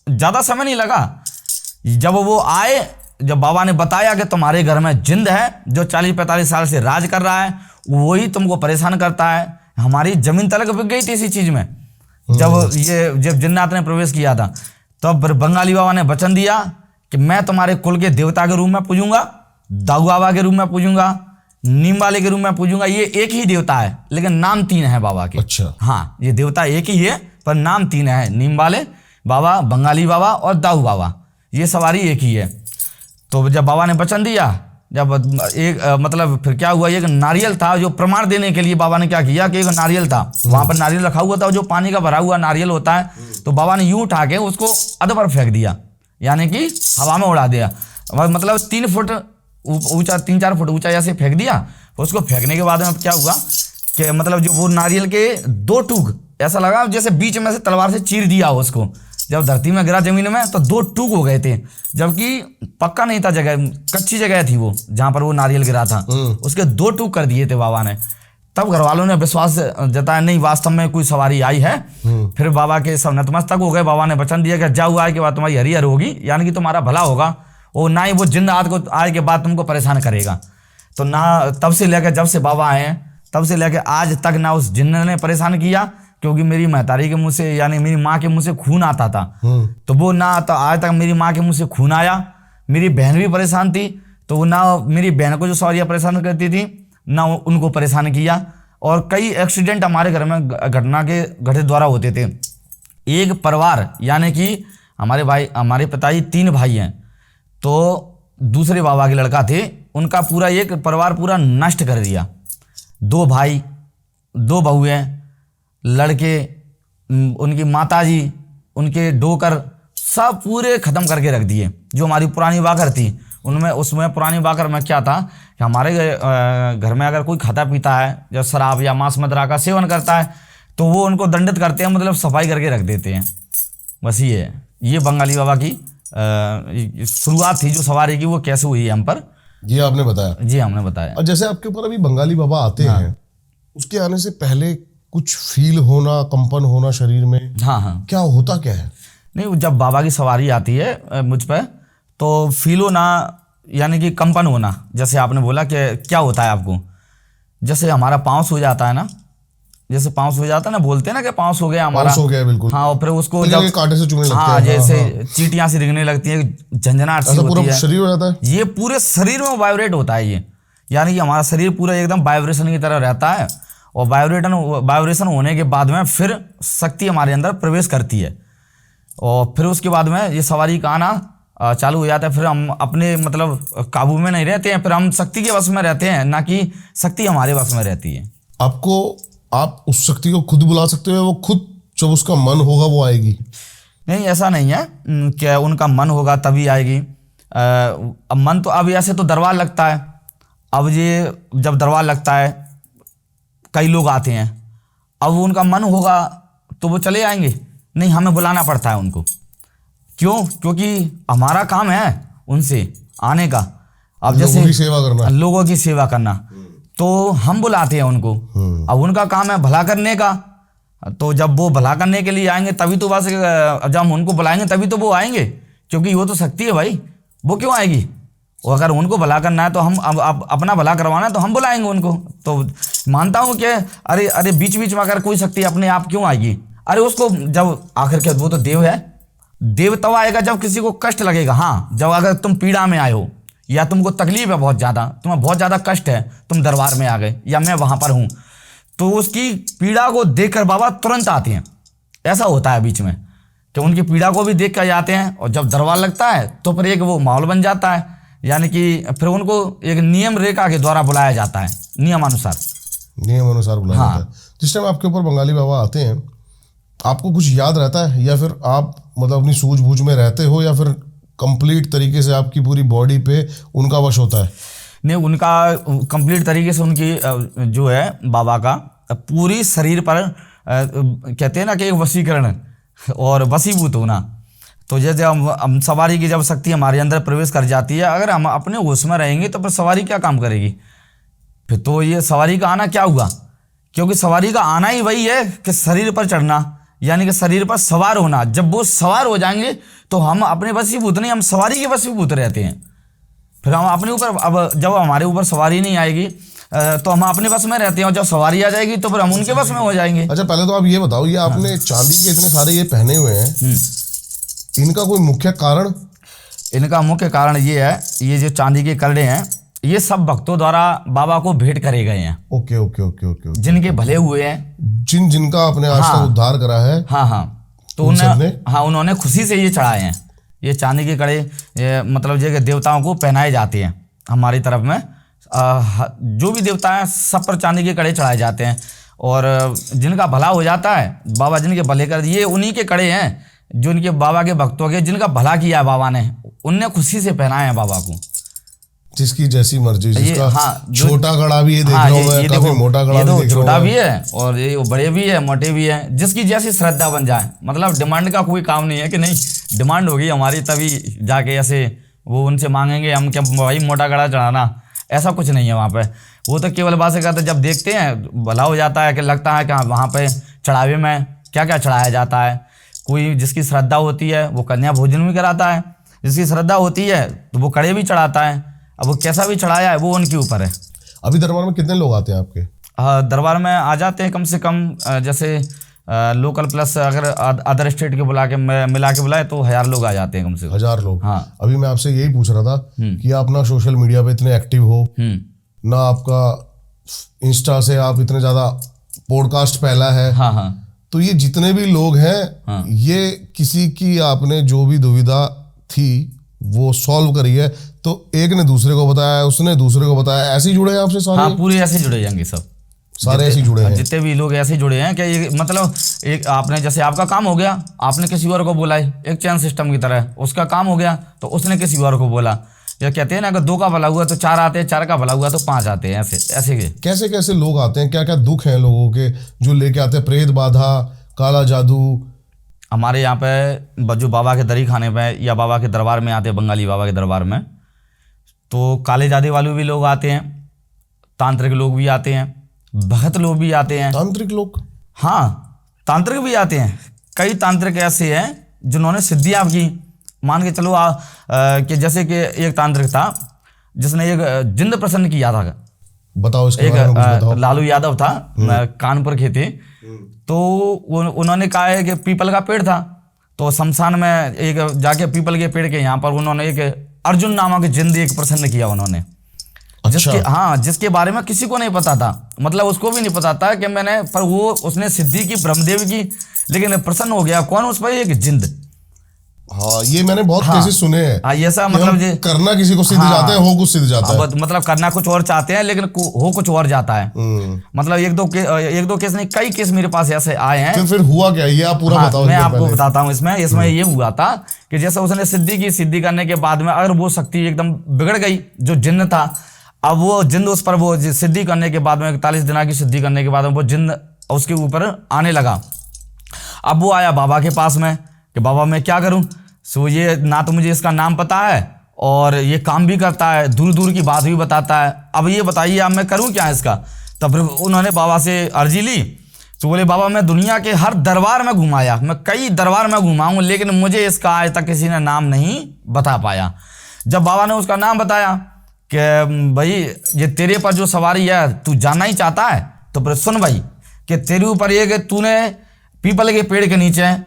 Speaker 2: ज़्यादा समय नहीं लगा, जब वो आए, जब बाबा ने बताया कि तुम्हारे घर में जिंद है जो 40-45 साल से राज कर रहा है, वही तुमको परेशान करता है। हमारी जमीन तलक बिक गई थी इसी चीज़ में। जब जिन्नात ने प्रवेश किया था, तब बंगाली बाबा ने वचन दिया कि मैं तुम्हारे कुल के देवता के रूप में पूजूंगा, दाऊ बाबा के रूप में पूजूंगा, नीम वाले के रूप में पूजूंगा। ये एक ही देवता है लेकिन नाम 3 है बाबा के।
Speaker 1: अच्छा।
Speaker 2: हाँ, ये देवता एक ही है पर नाम 3 है, नीम वाले बाबा, बंगाली बाबा और दाऊ बाबा। ये सवारी एक ही है। तो जब बाबा ने वचन दिया, जब एक मतलब फिर क्या हुआ, एक नारियल था जो प्रमाण देने के लिए बाबा ने क्या किया कि एक नारियल था, वहां पर नारियल रखा हुआ था, जो पानी का भरा हुआ नारियल होता है। तो बाबा ने यूं उठा के उसको अधपर फेंक दिया, यानी कि हवा में उड़ा दिया। मतलब 3 फुट ऊंचा, 3-4 फुट ऊंचा ऐसे फेंक दिया। उसको फेंकने के बाद में क्या हुआ कि मतलब जो वो नारियल के 2 टूक, ऐसा लगा जैसे बीच में से तलवार से चीर दिया उसको। जब धरती में गिरा जमीन में तो 2 टूक हो गए थे, जबकि पक्का नहीं था जगह, कच्ची जगह थी वो जहां पर वो नारियल गिरा था, उसके 2 टूक कर दिए थे बाबा ने। तब घर वालों ने विश्वास जताया, नहीं वास्तव में कोई सवारी आई है। फिर बाबा के सब नतमस्तक हो गए। बाबा ने वचन दिया कि जाओ, आए के बाद तुम्हारी हरिहर होगी, यानी कि तुम्हारा भला होगा, और ना ही वो जिंद आए के बाद तुमको परेशान करेगा। तो ना तब से लेकर जब से बाबा आए हैं तब से लेकर आज तक ना उस जिन्न ने परेशान किया, क्योंकि मेरी महतारी के मुंह से यानी मेरी माँ के मुंह से खून आता था। तो वो ना, तो आज तक मेरी माँ के मुंह से खून आया। मेरी बहन भी परेशान थी, तो वो ना मेरी बहन को जो सवारियाँ परेशान करती थी ना उनको परेशान किया। और कई एक्सीडेंट हमारे घर में घटना के घटित द्वारा होते थे। एक परिवार यानी कि हमारे पिताजी 3 भाई हैं, तो दूसरे बाबा के लड़का थे, उनका पूरा एक परिवार पूरा नष्ट कर दिया। 2 भाई, 2 बहुएं, लड़के, उनकी माताजी, उनके डोकर सब पूरे ख़त्म करके रख दिए। जो हमारी पुरानी वाकर थी उनमें उसमें पुरानी बाकर में क्या था कि हमारे घर में अगर कोई खाता पीता है, जब शराब या मांस मदिरा का सेवन करता है, तो वो उनको दंडित करते हैं, मतलब सफाई करके रख देते हैं। बस ये है, ये बंगाली बाबा की शुरुआत थी जो सवारी की, वो कैसे हुई है हम पर,
Speaker 1: ये आपने बताया।
Speaker 2: जी हमने बताया।
Speaker 1: और जैसे आपके ऊपर अभी बंगाली बाबा आते हैं, उसके आने से पहले कुछ फील होना, कंपन होना शरीर में,
Speaker 2: हाँ,
Speaker 1: क्या होता क्या है?
Speaker 2: नहीं, जब बाबा की सवारी आती है मुझ पर, तो फील होना यानी कि कंपन होना, जैसे आपने बोला कि क्या होता है आपको, जैसे हमारा पाँव सो जाता है ना, जैसे पाँव सो जाता है ना, बोलते हैं ना कि पाँव सो गया हमारा,
Speaker 1: सो गया बिल्कुल।
Speaker 2: हाँ, और फिर उसको
Speaker 1: जब
Speaker 2: जब
Speaker 1: कांटे से चुभने लगते हैं,
Speaker 2: हाँ, जैसे चींटियां सी रेंगने लगती है, झंझनाहट सी होती है,
Speaker 1: शरीर हो जाता है,
Speaker 2: ये पूरे शरीर में वाइब्रेट होता है ये, यानी कि हमारा शरीर पूरा एकदम वाइब्रेशन की तरह रहता है। और वाइब्रेशन होने के बाद में फिर शक्ति हमारे अंदर प्रवेश करती है, और फिर उसके बाद में ये सवारी का आना चालू हो जाता है। फिर हम अपने मतलब काबू में नहीं रहते हैं, फिर हम शक्ति के वश में रहते हैं, ना कि शक्ति हमारे वश में रहती है।
Speaker 1: आप उस शक्ति को खुद बुला सकते हो, वो खुद जब उसका मन होगा वो आएगी?
Speaker 2: नहीं, ऐसा नहीं है कि उनका मन होगा तभी आएगी। अब मन तो, अब ऐसे तो दरबार लगता है, अब ये जब दरबार लगता है कई लोग आते हैं, अब उनका मन होगा तो वो चले आएंगे, नहीं हमें बुलाना पड़ता है उनको। क्यों? क्योंकि हमारा काम है उनसे आने का, अब जैसे
Speaker 1: लोगों की सेवा करना,
Speaker 2: लोगों की सेवा करना, तो हम बुलाते हैं उनको। अब उनका काम है भला करने का, तो जब वो भला करने के लिए आएंगे तभी तो, बस जब हम उनको बुलाएंगे तभी तो वो आएंगे, क्योंकि वो तो शक्ति है भाई, वो क्यों आएगी? और अगर उनको भला करना है तो हम अब अपना भला करवाना है तो हम बुलाएंगे उनको। तो मानता हूँ कि अरे बीच बीच में अगर कोई शक्ति अपने आप क्यों आएगी? अरे उसको जब आखिर के, वो तो देव है, देव तब आएगा जब किसी को कष्ट लगेगा। हाँ, जब अगर तुम पीड़ा में आए हो या तुमको तकलीफ है बहुत ज़्यादा, तुम्हें बहुत ज़्यादा कष्ट है, तुम दरबार में आ गए या मैं वहाँ पर हूँ, तो उसकी पीड़ा को देखकर बाबा तुरंत आते हैं। ऐसा होता है बीच में कि उनकी पीड़ा को भी देख कर जाते हैं, और जब दरबार लगता है तो फिर एक वो माहौल बन जाता है, यानी कि फिर उनको एक नियम रेखा के द्वारा बुलाया जाता है, नियमानुसार
Speaker 1: बुलाया जाता है। जिस टाइम आपके ऊपर बंगाली बाबा आते हैं, आपको कुछ याद रहता है, या फिर आप मतलब अपनी सूझबूझ में रहते हो, या फिर कंप्लीट तरीके से आपकी पूरी बॉडी पे उनका वश होता है?
Speaker 2: नहीं, उनका कंप्लीट तरीके से उनकी जो है बाबा का पूरी शरीर पर कहते हैं ना कि एक वशीकरण और वशीभूत होना। तो जैसे हम सवारी की जब शक्ति हमारे अंदर प्रवेश कर जाती है, अगर हम अपने होश में रहेंगे तो फिर सवारी क्या काम करेगी? फिर तो ये सवारी का आना क्या हुआ? क्योंकि सवारी का आना ही वही है कि शरीर पर चढ़ना, यानी कि शरीर पर सवार होना। जब वो सवार हो जाएंगे तो हम अपने वशीभूत नहीं, हम सवारी के वशीभूत रहते हैं। फिर हम अपने ऊपर, अब जब हमारे ऊपर सवारी नहीं आएगी तो हम अपने बस में रहते हैं, और जब सवारी आ जाएगी तो फिर हम उनके बस में हो जाएंगे।
Speaker 1: अच्छा, पहले तो आप ये बताओ, ये आपने चांदी के इतने सारे ये पहने हुए हैं, इनका कोई मुख्य कारण?
Speaker 2: इनका मुख्य कारण ये है, ये जो चांदी के करड़े हैं, ये सब भक्तों द्वारा बाबा को भेंट करे गए हैं।
Speaker 1: Okay okay okay okay.
Speaker 2: जिनके भले हुए हैं,
Speaker 1: जिनका आपने आज तक उद्धार करा है।
Speaker 2: हाँ, तो उन्होंने खुशी से ये चढ़ाए हैं। ये चांदी के कड़े मतलब जो देवताओं को पहनाए जाते हैं हमारी तरफ में, जो भी देवता हैं सब पर चांदी के कड़े चढ़ाए जाते हैं। और जिनका भला हो जाता है, बाबा जिनके भले कर, ये उन्हीं के कड़े हैं जो इनके बाबा के भक्तों के, जिनका भला किया है बाबा ने, उनने खुशी से पहनाए हैं बाबा को।
Speaker 1: जिसकी जैसी मर्जी, जिसका छोटा कड़ा भी है, देख
Speaker 2: हाँ,
Speaker 1: रहा हूं मैं, काफी मोटा कड़ा भी देख रहा हूं,
Speaker 2: छोटा भी है और ये बड़े भी है, मोटे भी है, जिसकी जैसी श्रद्धा बन जाए। मतलब डिमांड का कोई काम नहीं है कि नहीं डिमांड होगी हमारी तभी जाके ऐसे वो उनसे मांगेंगे हम क्या भाई मोटा कड़ा चढ़ाना, ऐसा कुछ नहीं है वहाँ पे। वो तो केवल बात से कहते जब देखते हैं भला हो जाता है कि लगता है कि वहाँ पे चढ़ावे में क्या क्या चढ़ाया जाता है। कोई जिसकी श्रद्धा होती है वो कन्या भोजन भी कराता है, जिसकी श्रद्धा होती है तो वो कड़े भी चढ़ाता है। अब वो कैसा भी चढ़ाया है वो उनके ऊपर है।
Speaker 1: अभी दरबार में कितने लोग आते हैं आपके?
Speaker 2: दरबार में आ जाते हैं कम से कम, जैसे लोकल प्लस अगर अदर स्टेट के बुला के मिला के बुलाए तो 1000 लोग आ जाते हैं कम से कम।
Speaker 1: 1000 लोग?
Speaker 2: हाँ।
Speaker 1: अभी मैं आपसे यही पूछ रहा था कि आप ना सोशल मीडिया पे इतने एक्टिव हो, ना आपका इंस्टा से आप इतने ज्यादा, पॉडकास्ट पहला है।
Speaker 2: हाँ हाँ।
Speaker 1: तो ये जितने भी लोग हैं, ये किसी की आपने जो भी दुविधा थी वो सॉल्व करी है, तो एक ने दूसरे को बताया, उसने दूसरे को बताया, ऐसे ही जुड़े हैं आपसे सारे?
Speaker 2: हाँ, पूरे ऐसे जुड़े जाएंगे सब,
Speaker 1: सारे ऐसे जुड़े हैं।
Speaker 2: जितने भी लोग ऐसे जुड़े हैं कि मतलब एक आपने जैसे आपका काम हो गया, आपने किसी और को बोला, एक चैन सिस्टम की तरह उसका काम हो गया तो उसने किसी और को बोला, या कहते हैं ना, अगर 2 का भला हुआ तो 4 आते हैं, 4 का भला हुआ तो 5 आते हैं, ऐसे ऐसे के।
Speaker 1: कैसे कैसे लोग आते हैं, क्या क्या दुख हैं लोगों के जो लेके आते हैं? प्रेत बाधा, काला जादू।
Speaker 2: हमारे यहाँ पे जो बाबा के दरी खाने पे या बाबा के दरबार में आते हैं, बंगाली बाबा के दरबार में, तो काले जादू वाले भी लोग आते हैं, तांत्रिक लोग भी आते हैं, भगत लोग भी आते हैं।
Speaker 1: तांत्रिक लोग?
Speaker 2: हाँ, तांत्रिक भी आते हैं। कई तांत्रिक ऐसे हैं जिन्होंने सिद्धियाँ की। मान के चलो कि जैसे कि एक तांत्रिक था जिसने एक जिंद प्रसन्न किया था।
Speaker 1: बताओ इसके बारे में कुछ बताओ।
Speaker 2: लालू यादव था, कानपुर के थे। तो उन्होंने कहा है कि पीपल का पेड़ था, तो शमशान में एक जाके पीपल के पेड़ के यहाँ पर उन्होंने एक अर्जुन नामक जिंद एक प्रसन्न किया उन्होंने।
Speaker 1: अच्छा।
Speaker 2: जिसके बारे में किसी को नहीं पता था, मतलब उसको भी नहीं पता था कि मैंने, पर वो उसने सिद्धि की ब्रह्मदेव की, लेकिन प्रसन्न हो गया कौन उस पर? एक जिंद।
Speaker 1: हाँ, ये मैंने बहुत केसेस सुने हैं।
Speaker 2: हाँ, ऐसा मतलब
Speaker 1: करना किसी को सिद्ध जाता है, हो कुछ सिद्ध जाता है।
Speaker 2: मतलब करना कुछ और चाहते हैं लेकिन हो कुछ और जाता है। मतलब एक दो केस नहीं, कई केस मेरे पास ऐसे आए हैं।
Speaker 1: फिर हुआ क्या, ये आप पूरा बताओ।
Speaker 2: मैं आपको बताता हूँ। इसमें ये हुआ था कि जैसे उसने सिद्धि की, सिद्धि करने के बाद में अगर वो शक्ति एकदम बिगड़ गई, जो जिन्न था, अब वो जिन्न उस पर, वो सिद्धि करने के बाद में 41 दिन की सिद्धि करने के बाद में वो जिन्न उसके ऊपर आने लगा। अब वो आया बाबा के पास में कि बाबा मैं क्या करूं? सो ये ना तो मुझे इसका नाम पता है और ये काम भी करता है, दूर दूर की बात भी बताता है। अब ये बताइए अब मैं करूं क्या इसका? तब फिर उन्होंने बाबा से अर्जी ली। तो बोले बाबा मैं दुनिया के हर दरबार में घुमाया, मैं कई दरबार में घुमाऊं, लेकिन मुझे इसका आज तक किसी ने नाम नहीं बता पाया। जब बाबा ने उसका नाम बताया कि भाई ये तेरे पर जो सवारी है तू जानना ही चाहता है, तो फिर सुन भाई कि तेरे ऊपर ये कि तूने पीपल के पेड़ के नीचे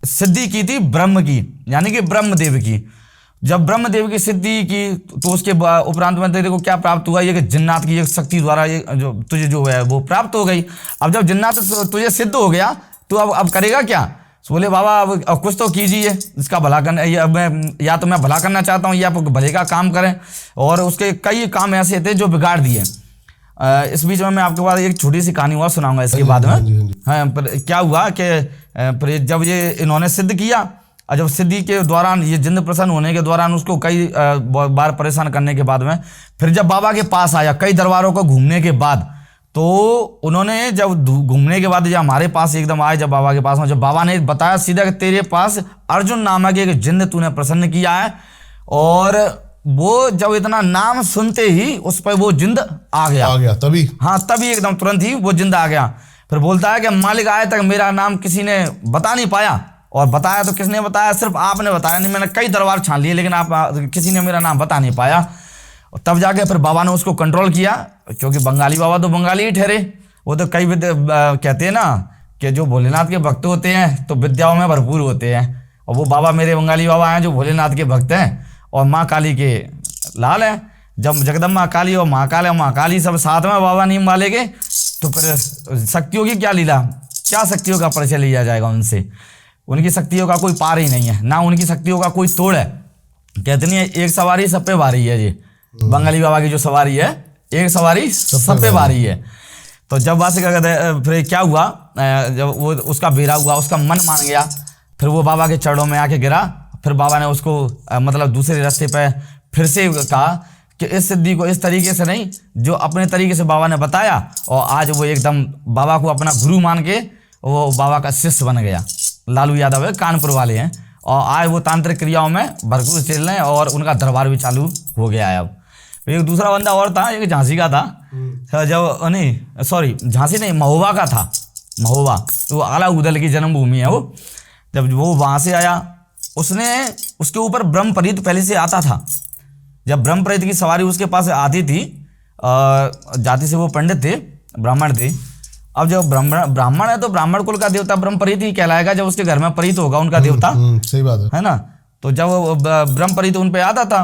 Speaker 2: सिद्धि की थी ब्रह्म की, यानी कि ब्रह्मदेव की। जब ब्रह्मदेव की सिद्धि की तो उसके उपरांत में तेरे को क्या प्राप्त हुआ? ये कि जिन्नात की एक शक्ति द्वारा ये जो तुझे जो है वो प्राप्त हो गई। अब जब जिन्नात तुझे सिद्ध हो गया तो अब करेगा क्या? बोले बाबा अब कुछ तो कीजिए इसका भला करना, या तो मैं भला करना चाहता हूँ या भले का काम करें। और उसके कई काम ऐसे थे जो बिगाड़ दिए। इस बीच में मैं आपके पास एक छोटी सी कहानी हुआ सुनाऊंगा इसके बाद में। हाँ, पर क्या हुआ कि जब ये इन्होंने सिद्ध किया, और जब सिद्धि के दौरान ये जिंद प्रसन्न होने के दौरान उसको कई बार परेशान करने के बाद में, फिर जब बाबा के पास आया कई दरबारों को घूमने के बाद, तो उन्होंने जब घूमने के बाद जब हमारे पास एकदम आए, जब बाबा के पास में, जब बाबा ने बताया सीधा कि तेरे पास अर्जुन नामक एक जिंद तूने प्रसन्न किया है। और वो जब इतना नाम सुनते ही उस पर वो जिंद आ गया
Speaker 1: तभी।
Speaker 2: हाँ, तभी एकदम तुरंत ही वो जिंद आ गया। फिर बोलता है कि मालिक आए तक मेरा नाम किसी ने बता नहीं पाया, और बताया तो किसने बताया? सिर्फ आपने बताया। नहीं, मैंने कई दरबार छान लिए लेकिन आप किसी ने मेरा नाम बता नहीं पाया। तब जाके फिर बाबा ने उसको कंट्रोल किया, क्योंकि बंगाली बाबा तो बंगाली ही ठहरे। वो तो कई कहते हैं ना कि जो भोलेनाथ के भक्त होते हैं तो विद्याओं में भरपूर होते हैं, और वो बाबा मेरे बंगाली बाबा हैं जो भोलेनाथ के भक्त हैं और माँ काली के लाल हैं। जब जगदम्बा काली और महाकाली सब साथ में बाबा नीम वाले के, तो फिर शक्तियों की क्या लीला, क्या शक्तियों का परिचय लिया जाएगा उनसे? उनकी शक्तियों का कोई पार ही नहीं है, ना उनकी शक्तियों का कोई तोड़ है। कहते नहीं है एक सवारी सब पे भारी है। ये बंगाली बाबा की जो सवारी है, एक सवारी सब पे भारी है। तो जब वासी का फिर क्या हुआ, जब वो उसका बेरा हुआ, उसका मन मान गया, फिर वो बाबा के चरणों में आके गिरा। फिर बाबा ने उसको मतलब दूसरे रास्ते पे फिर से कहा कि इस सिद्धि को इस तरीके से नहीं, जो अपने तरीके से बाबा ने बताया, और आज वो एकदम बाबा को अपना गुरु मान के वो बाबा का शिष्य बन गया। लालू यादव है, कानपुर वाले हैं, और आज वो तांत्रिक क्रियाओं में भरपूर चल रहे हैं और उनका दरबार भी चालू हो गया है। अब एक दूसरा बंदा और था, एक झांसी का था, जब नहीं सॉरी झांसी नहीं महोबा का था। महोबा तो आला उदल की जन्मभूमि है वो। जब वो वहाँ से आया, उसने उसके ऊपर ब्रह्मपरीत पहले से आता था। जब ब्रह्मपरीत की सवारी उसके पास आती थी, जाति से वो पंडित थे, ब्राह्मण थे। अब जब ब्राह्मण है तो ब्राह्मण कुल का देवता ब्रह्मपरीत ही कहलाएगा, जब उसके घर में परीत होगा उनका देवता।
Speaker 1: सही बात है
Speaker 2: ना? तो जब ब्रह्मपरीत उन पे आता था,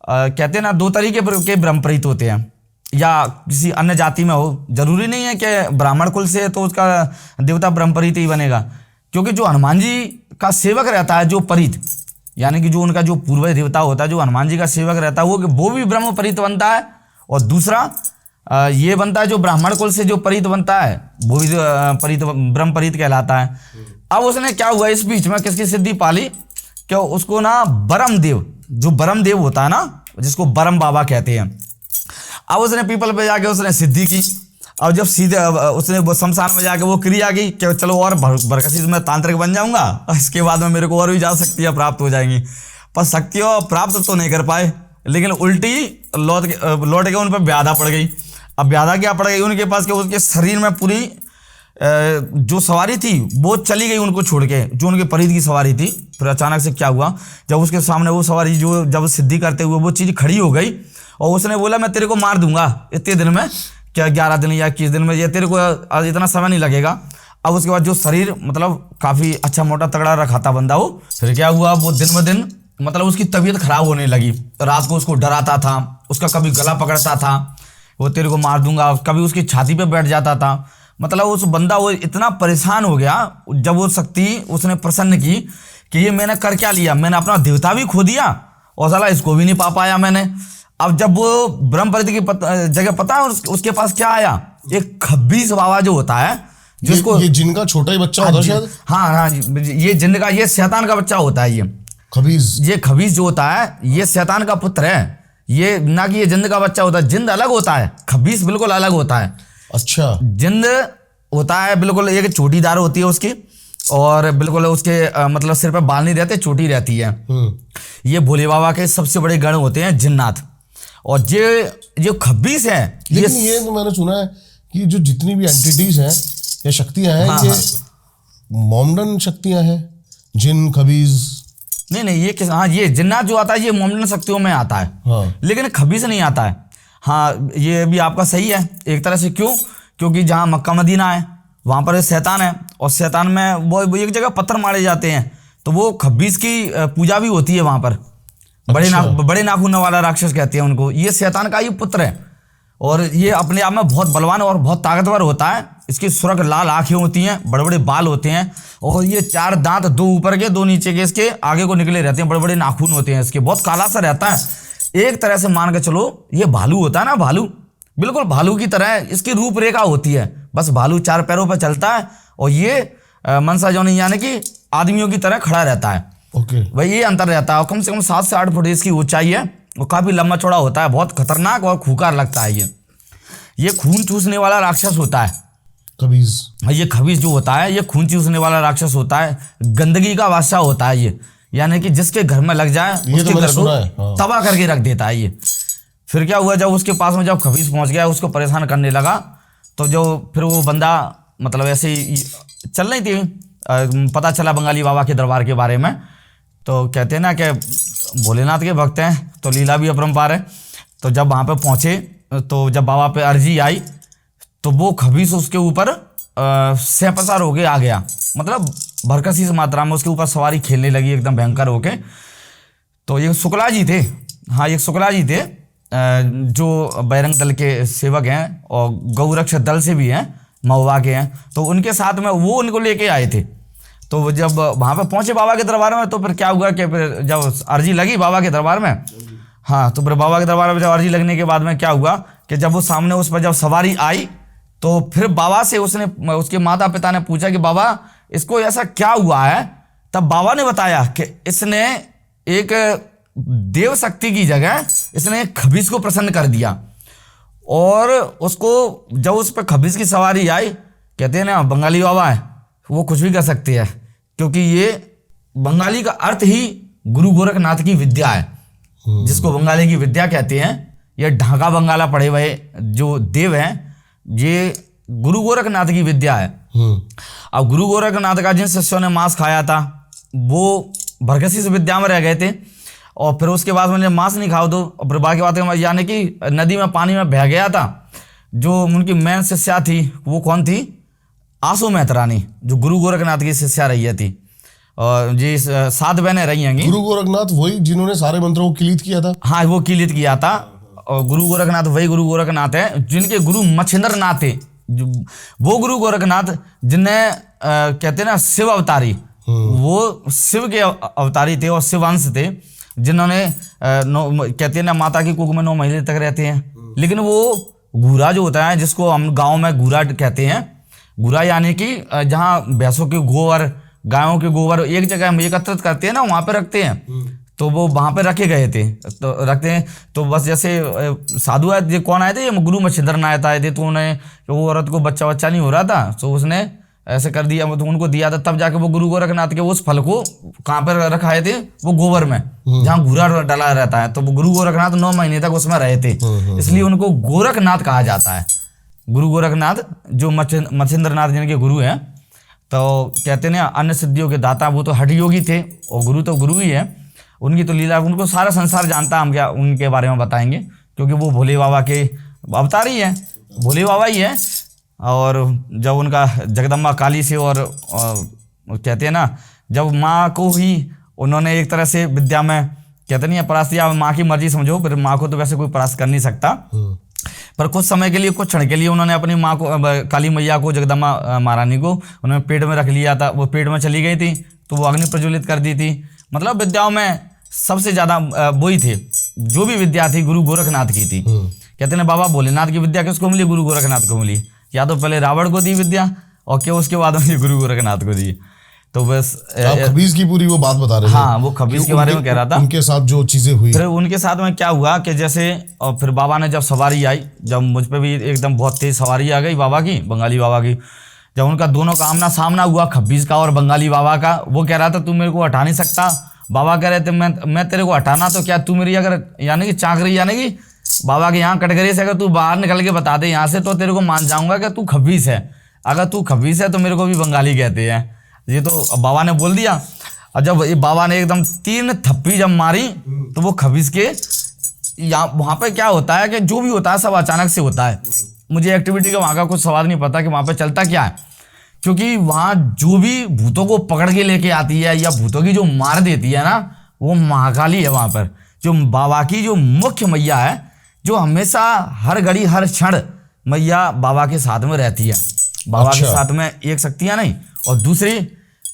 Speaker 2: कहते हैं ना 2 तरीके के ब्रह्मपरीत होते हैं, या किसी अन्य जाति में हो, जरूरी नहीं है कि ब्राह्मण कुल से तो उसका देवता ब्रह्मपरीत ही बनेगा। क्योंकि जो हनुमान जी का सेवक रहता है, जो परीत, यानी कि जो उनका जो पूर्वज देवता होता है, जो हनुमान जी का सेवक रहता है, वो भी ब्रह्मपरीत बनता है। और दूसरा ये बनता है जो ब्राह्मण कुल से जो परीत बनता है, वो भी परीत ब्रह्मपरीत कहलाता है। अब उसने क्या हुआ, इस बीच में किसकी सिद्धि पाली कि उसको ना ब्रह्मदेव, जो ब्रह्मदेव होता है ना, जिसको बरम बाबा कहते हैं। अब उसने पीपल पे जाके उसने सिद्धि की। अब जब सीधे उसने वो शमशान में जाके वो क्रिया की कि चलो और बरकसी मैं तांत्रिक बन जाऊंगा, इसके बाद में मेरे को और भी ज़्यादा शक्तियाँ प्राप्त हो जाएंगी। पर शक्तियाँ प्राप्त तो नहीं कर पाए, लेकिन उल्टी लौट के उन पर व्याधा पड़ गई। अब व्याधा क्या पड़ गई उनके पास कि उसके शरीर में पूरी जो सवारी थी वो चली गई उनको छोड़ के, जो उनके परिध की सवारी थी। फिर अचानक से क्या हुआ, जब उसके सामने वो सवारी जो जब सिद्धि करते हुए वो चीज़ खड़ी हो गई और उसने बोला मैं तेरे को मार दूंगा इतने दिन में, क्या 11 दिन या 21 दिन में, ये तेरे को इतना समय नहीं लगेगा। अब उसके बाद जो शरीर मतलब काफ़ी अच्छा मोटा तगड़ा रखा था बंदा वो, फिर क्या हुआ, वो दिन ब दिन मतलब उसकी तबीयत खराब होने लगी। रात को उसको डराता था, उसका कभी गला पकड़ता था, वो तेरे को मार दूंगा, कभी उसकी छाती पे बैठ जाता था। मतलब उस बंदा वो इतना परेशान हो गया जब वो शक्ति उसने प्रसन्न की कि ये मैंने कर क्या लिया, मैंने अपना देवता भी खो दिया और साला इसको भी नहीं पा पाया मैंने। अब जब वो ब्रह्मपरिधि की जगह पता है उसके पास क्या आया, एक खब्बीस बाबा जो होता है, जिसको
Speaker 1: ये जिन का छोटा ही बच्चा होता है शायद।
Speaker 2: हाँ, ये जिन का, ये शैतान का बच्चा होता है। ये खबीस जो होता है ये शैतान का पुत्र है। ये ना कि ये जिंद का बच्चा होता है, जिंद अलग होता है, खबीस बिल्कुल अलग होता है।
Speaker 1: अच्छा,
Speaker 2: जिंद होता है बिल्कुल एक चोटीदार होती है उसकी, और बिल्कुल उसके मतलब सिर पे बाल नहीं रहते, चोटी रहती है। ये भोले बाबा के सबसे बड़े गण होते हैं जिन्नाथ। और ये खबीस है।
Speaker 1: लेकिन ये तो मैंने सुना है कि जो जितनी भी एंटिटीज हैं या शक्तियां हैं,
Speaker 2: हाँ,
Speaker 1: ये मोमडन शक्तियां हैं, जिन खबीस।
Speaker 2: नहीं, ये किस, हाँ, ये जिन्नात जो आता है ये मोमडन शक्तियों में आता है।
Speaker 1: हाँ।
Speaker 2: लेकिन खबीस नहीं आता है। हाँ, ये भी आपका सही है एक तरह से। क्यों? क्योंकि जहाँ मक्का मदीना है वहाँ पर शैतान है, और शैतान में वो एक जगह पत्थर मारे जाते हैं, तो वो खबीस की पूजा भी होती है वहाँ पर। बड़े नाखून वाला राक्षस कहते हैं उनको। ये शैतान का ही पुत्र है, और ये अपने आप में बहुत बलवान और बहुत ताकतवर होता है। इसकी सुर्ख लाल आंखें होती हैं, बड़े बड़े बाल होते हैं, और ये 4 दांत, 2 ऊपर के 2 नीचे के इसके आगे को निकले रहते हैं, बड़े बड़े नाखून होते हैं इसके, बहुत काला सा रहता है। एक तरह से मान के चलो ये भालू होता है ना, भालू, बिल्कुल भालू की तरह इसकी रूपरेखा होती है। बस भालू 4 पैरों पर चलता है, और ये मनसा जौनी यानी कि आदमियों की तरह खड़ा रहता है।
Speaker 1: ओके,
Speaker 2: वही ये अंतर रहता है। और कम से कम 7 से 8 फुट इसकी ऊंचाई है, और काफी लंबा चौड़ा होता है, बहुत खतरनाक और खूंखार लगता है। ये खून चूसने वाला राक्षस होता है
Speaker 1: खबीस।
Speaker 2: ये खबीस जो होता है ये खून चूसने वाला राक्षस होता है, गंदगी का बादशाह होता है ये, यानी कि जिसके घर में लग जाए उसके घर को तबाह करके रख देता है ये। फिर क्या हुआ, जब उसके पास में जब खबीस पहुंच गया, उसको परेशान करने लगा, तो जो फिर वो बंदा मतलब ऐसे ही चल रही थी, पता चला बंगाली बाबा के दरबार के बारे में। तो कहते हैं ना कि भोलेनाथ के भक्त हैं तो लीला भी अपरंपार है। तो जब वहाँ पे पहुँचे, तो जब बाबा पे अर्जी आई, तो वो खबीस उसके ऊपर सहपसार होके आ गया, मतलब भरकसी से मात्रा में उसके ऊपर सवारी खेलने लगी एकदम भयंकर होके। तो ये शुक्ला जी थे, हाँ, ये शुक्ला जी थे जो बजरंग दल के सेवक हैं और गौरक्ष दल से भी हैं, महुआ के हैं। तो उनके साथ में वो उनको लेके आए थे। तो जब वहाँ पे पहुँचे बाबा के दरबार में, तो फिर क्या हुआ कि फिर जब अर्जी लगी बाबा के दरबार में, हाँ, तो फिर बाबा के दरबार में जब अर्जी लगने के बाद में क्या हुआ कि जब वो सामने उस पर जब सवारी आई, तो फिर बाबा से उसके माता पिता ने पूछा कि बाबा इसको ऐसा क्या हुआ है। तब बाबा ने बताया कि इसने एक देव शक्ति की जगह इसने खबीस को प्रसन्न कर दिया, और उसको जब उस पर खबीस की सवारी आई, कहते हैं ना बंगाली बाबा है वो कुछ भी कर सकती है, क्योंकि ये बंगाली का अर्थ ही गुरु गोरखनाथ की विद्या है, जिसको बंगाली की विद्या कहते हैं। ये ढाका बंगाला पढ़े हुए जो देव हैं, ये गुरु गोरखनाथ की विद्या है। अब गुरु गोरखनाथ का जिन शिष्यों ने मांस खाया था वो भरकसी से विद्या में रह गए थे, और फिर उसके बाद मैंने मांस नहीं खाओ तो फिर बाकी बातें, यानी कि नदी में पानी में बह गया था। जो उनकी मेन शिष्या थी वो कौन थी, आंसू मेहतरानी, जो गुरु गोरखनाथ की शिष्या रही थी, और जी 7 बहनें रही हैं।
Speaker 1: गुरु गोरखनाथ वही जिन्होंने सारे मंत्रों को किलित किया था।
Speaker 2: हाँ, वो किलित किया था, और गुरु गोरखनाथ वही गुरु गोरखनाथ है जिनके गुरु मच्छिंद्र नाथ थे। वो गुरु गोरखनाथ जिन्हें कहते हैं ना शिव अवतारी, वो शिव के अवतारी थे और शिवांश थे, जिन्होंने कहते हैं ना माता की कुख में 9 महीने तक रहते हैं। लेकिन वो घूरा जो होता है, जिसको हम गांव में घूरा कहते हैं, घूरा यानी कि जहाँ भैंसों के गोबर, गायों के गोबर एक जगह हम एकत्रित करते हैं ना, वहाँ पे रखते हैं, तो वो वहाँ पे रखे गए थे, तो रखते हैं तो बस जैसे साधु आए थे, कौन आए थे, ये गुरु मच्छिंद्र नाथ आए थे, तो उन्हें वो औरत को बच्चा नहीं हो रहा था, तो उसने ऐसे कर दिया, तो उनको दिया था, तब जाके वो गुरु गोरखनाथ के उस फल को कहाँ पर रखाए थे, वो गोबर में जहाँ घूरा डला रहता है, तो वो गुरु गोरखनाथ 9 महीने तक उसमें रहे थे, इसलिए उनको गोरखनाथ कहा जाता है। गुरु गोरखनाथ जो मच्छिंद्र नाथ जिनके गुरु हैं, तो कहते हैं अन्य सिद्धियों के दाता, वो तो हठ योगी थे और गुरु तो गुरु ही है, उनकी तो लीला, उनको सारा संसार जानता, हम क्या उनके बारे में बताएंगे, क्योंकि वो भोले बाबा के अवतार ही है, भोले बाबा ही है। और जब उनका जगदम्बा काली से और कहते हैं ना, जब माँ को ही उन्होंने एक तरह से विद्या में कहते नहीं है परास्त, या माँ की मर्जी समझो, फिर माँ को तो वैसे कोई परास्त कर नहीं सकता, पर कुछ समय के लिए, कुछ क्षण के लिए उन्होंने अपनी माँ को, काली मैया को, जगदम्बा महारानी को उन्होंने पेट में रख लिया था, वो पेट में चली गई थी तो वो अग्नि प्रज्वलित कर दी थी। मतलब विद्याओं में सबसे ज़्यादा वही थे, जो भी विद्या थी गुरु गोरखनाथ की थी। कहते हैं बाबा भोलेनाथ की विद्या किसको मिली, गुरु गोरखनाथ को मिली, या तो पहले रावण को दी विद्या और क्या उसके बाद में गुरु गोरखनाथ को दी। तो बस
Speaker 1: आप खबीज की पूरी वो बात बता रहे थे।
Speaker 2: हाँ, वो खबीज के बारे में कह रहा था,
Speaker 1: उनके साथ जो चीजें हुई,
Speaker 2: फिर उनके साथ में क्या हुआ कि जैसे, और फिर बाबा ने जब सवारी आई, जब मुझ पे भी एकदम बहुत तेज सवारी आ गई बाबा की, बंगाली बाबा की, जब उनका दोनों का आमना सामना हुआ, खबीज का और बंगाली बाबा का, वो कह रहा था तू मेरे को हटा नहीं सकता, बाबा कह रहे थे मैं तेरे को हटाना तो क्या, तू मेरी अगर यानी कि चाकरी, यानी कि बाबा के यहाँ कटघरे से अगर तू बाहर निकल के बता दे यहाँ से, तो तेरे को मान जाऊंगा कि तू खबीज है, अगर तू खबीज है तो मेरे को भी बंगाली कहते हैं। ये तो बाबा ने बोल दिया, और जब ये बाबा ने एकदम 3 थप्पी जब मारी, तो वो खबीज के यहाँ, वहाँ पे क्या होता है कि जो भी होता है सब अचानक से होता है, मुझे एक्टिविटी का वहाँ का कुछ सवाल नहीं पता कि वहाँ पे चलता क्या है, क्योंकि वहाँ जो भी भूतों को पकड़ के लेके आती है या भूतों की जो मार देती है ना, वो महाकाली है। वहाँ पर जो बाबा की जो मुख्य मैया है, जो हमेशा हर घड़ी हर क्षण मैया बाबा के साथ में रहती है, बाबा के साथ में एक शक्तियाँ नहीं, और दूसरी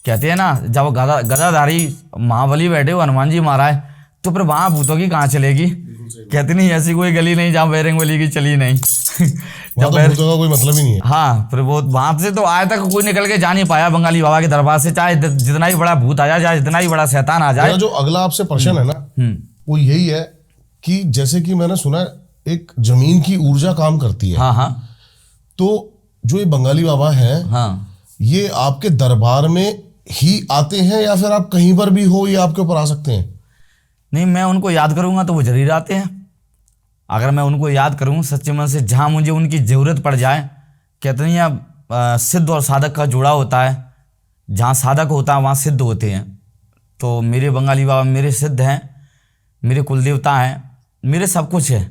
Speaker 2: कहते हैं ना, जब गदाधारी महाबली बैठे हो, हनुमान जी महाराज, तो फिर वहाँ भूतों की कहाँ चलेगी, कहते नहीं ऐसी कोई गली नहीं जहाँ बजरंगबली की चली नहीं।
Speaker 1: तो भूतों का कोई मतलब ही नहीं है।
Speaker 2: हाँ, फिर वो वहां से तो आज तक कोई निकल के जा नहीं पाया बंगाली बाबा के दरबार से, चाहे जितना ही बड़ा भूत आ जाए, चाहे जितना ही बड़ा शैतान आ जाए।
Speaker 1: जो अगला आपसे प्रश्न है ना, वो यही है कि जैसे कि मैंने सुना एक जमीन की ऊर्जा काम करती है।
Speaker 2: हाँ हाँ।
Speaker 1: तो जो ये बंगाली बाबा है,
Speaker 2: हाँ,
Speaker 1: ये आपके दरबार में ही आते हैं या फिर आप कहीं पर भी हो ये आपके ऊपर आ सकते हैं?
Speaker 2: नहीं, मैं उनको याद करूंगा तो वो जरूर आते हैं। अगर मैं उनको याद करूं सच्चे मन से, जहां मुझे उनकी जरूरत पड़ जाए, कहते नहीं है सिद्ध और साधक का जोड़ा होता है, जहां साधक होता है वहां सिद्ध होते हैं। तो मेरे बंगाली बाबा मेरे सिद्ध हैं, मेरे कुलदेवता हैं, मेरे सब कुछ है।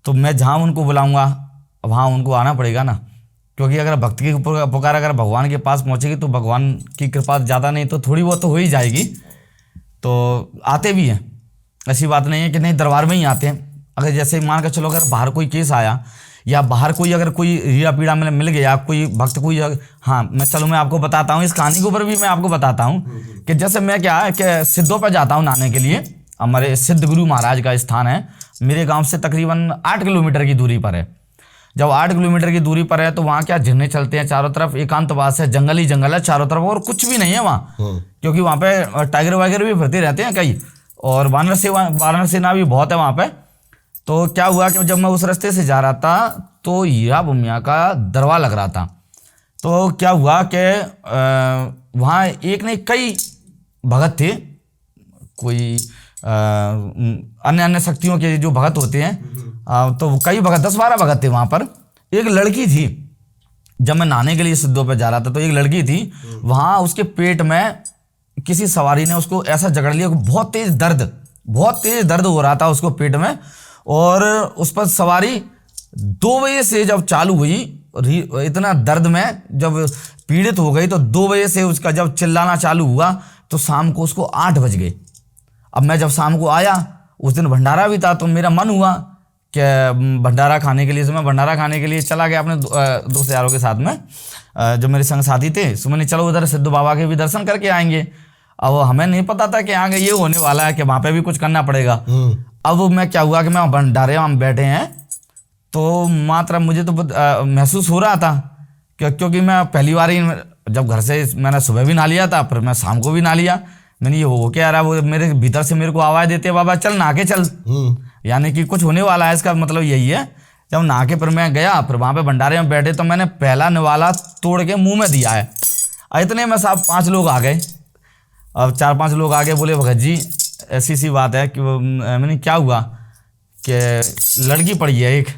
Speaker 2: तो मैं जहां उनको बुलाऊंगा वहां उनको आना पड़ेगा ना, क्योंकि अगर भक्ति की पुकार अगर भगवान के पास पहुंचेगी तो भगवान की कृपा ज़्यादा नहीं तो थोड़ी बहुत तो हो ही जाएगी। तो आते भी हैं, ऐसी बात नहीं है कि नहीं, दरबार में ही आते हैं। अगर जैसे मान कर चलो, अगर बाहर कोई केस आया या बाहर कोई अगर कोई रीड़ा पीड़ा में मिल गया, कोई भक्त कोई, हाँ मैं आपको बताता हूँ, इस कहानी के ऊपर भी मैं आपको बताता हूँ कि जैसे मैं क्या है कि सिद्धों पर जाता हूँ नहाने के लिए। हमारे सिद्ध गुरु महाराज का स्थान है मेरे गाँव से तकरीबन 8 किलोमीटर की दूरी पर है। जब 8 किलोमीटर की दूरी पर है तो वहाँ क्या झरने चलते हैं, चारों तरफ एकांतवास है, जंगल ही जंगल है चारों तरफ, और कुछ भी नहीं है वहाँ, क्योंकि वहाँ पे टाइगर वाइगर भी फिरते रहते हैं कई, और वानर सेना भी बहुत है वहाँ पे। तो क्या हुआ कि जब मैं उस रास्ते से जा रहा था तो हीरा बुमिया का दरबार लग रहा था। तो क्या हुआ कि वहाँ एक नहीं कई भगत थे, कोई अन्य शक्तियों के जो भगत होते हैं, तो कई भगत 10-12 भगत थे वहाँ पर। एक लड़की थी, जब मैं नहाने के लिए सिद्धों पे जा रहा था तो एक लड़की थी वहाँ, उसके पेट में किसी सवारी ने उसको ऐसा जकड़ लिया, बहुत तेज दर्द हो रहा था उसको पेट में, और उस पर सवारी 2 बजे से जब चालू हुई, इतना दर्द में जब पीड़ित हो गई तो 2 बजे से उसका जब चिल्लाना चालू हुआ तो शाम को उसको 8 बज गए। अब मैं जब शाम को आया, उस दिन भंडारा भी था, तो मेरा मन हुआ कि भंडारा खाने के लिए, मैं भंडारा खाने के लिए चला गया अपने दोस्त यारों के साथ में, जो मेरे संग साथी थे। सो मैंने चलो उधर सिद्धू बाबा के भी दर्शन करके आएंगे। अब हमें नहीं पता था कि आगे ये होने वाला है कि वहाँ पे भी कुछ करना पड़ेगा। अब मैं क्या हुआ कि मैं भंडारे में बैठे हैं तो मात्र मुझे तो महसूस हो रहा था क्योंकि मैं पहली बार ही, जब घर से मैंने सुबह भी नहा लिया था, फिर मैं शाम को भी नहा लिया, मैंने ये हो क्या रहा, वो मेरे भीतर से मेरे को आवाज देते बाबा चल नहा के चल, यानी कि कुछ होने वाला है, इसका मतलब यही है। जब नहा के फिर मैं गया, फिर वहाँ पे भंडारे में बैठे तो मैंने पहला निवाला तोड़ के मुंह में दिया है। इतने में साहब 5 लोग आ गए। अब 4-5 लोग आ गए, बोले भगत जी ऐसी सी बात है कि मैंने क्या हुआ कि लड़की पड़ी है एक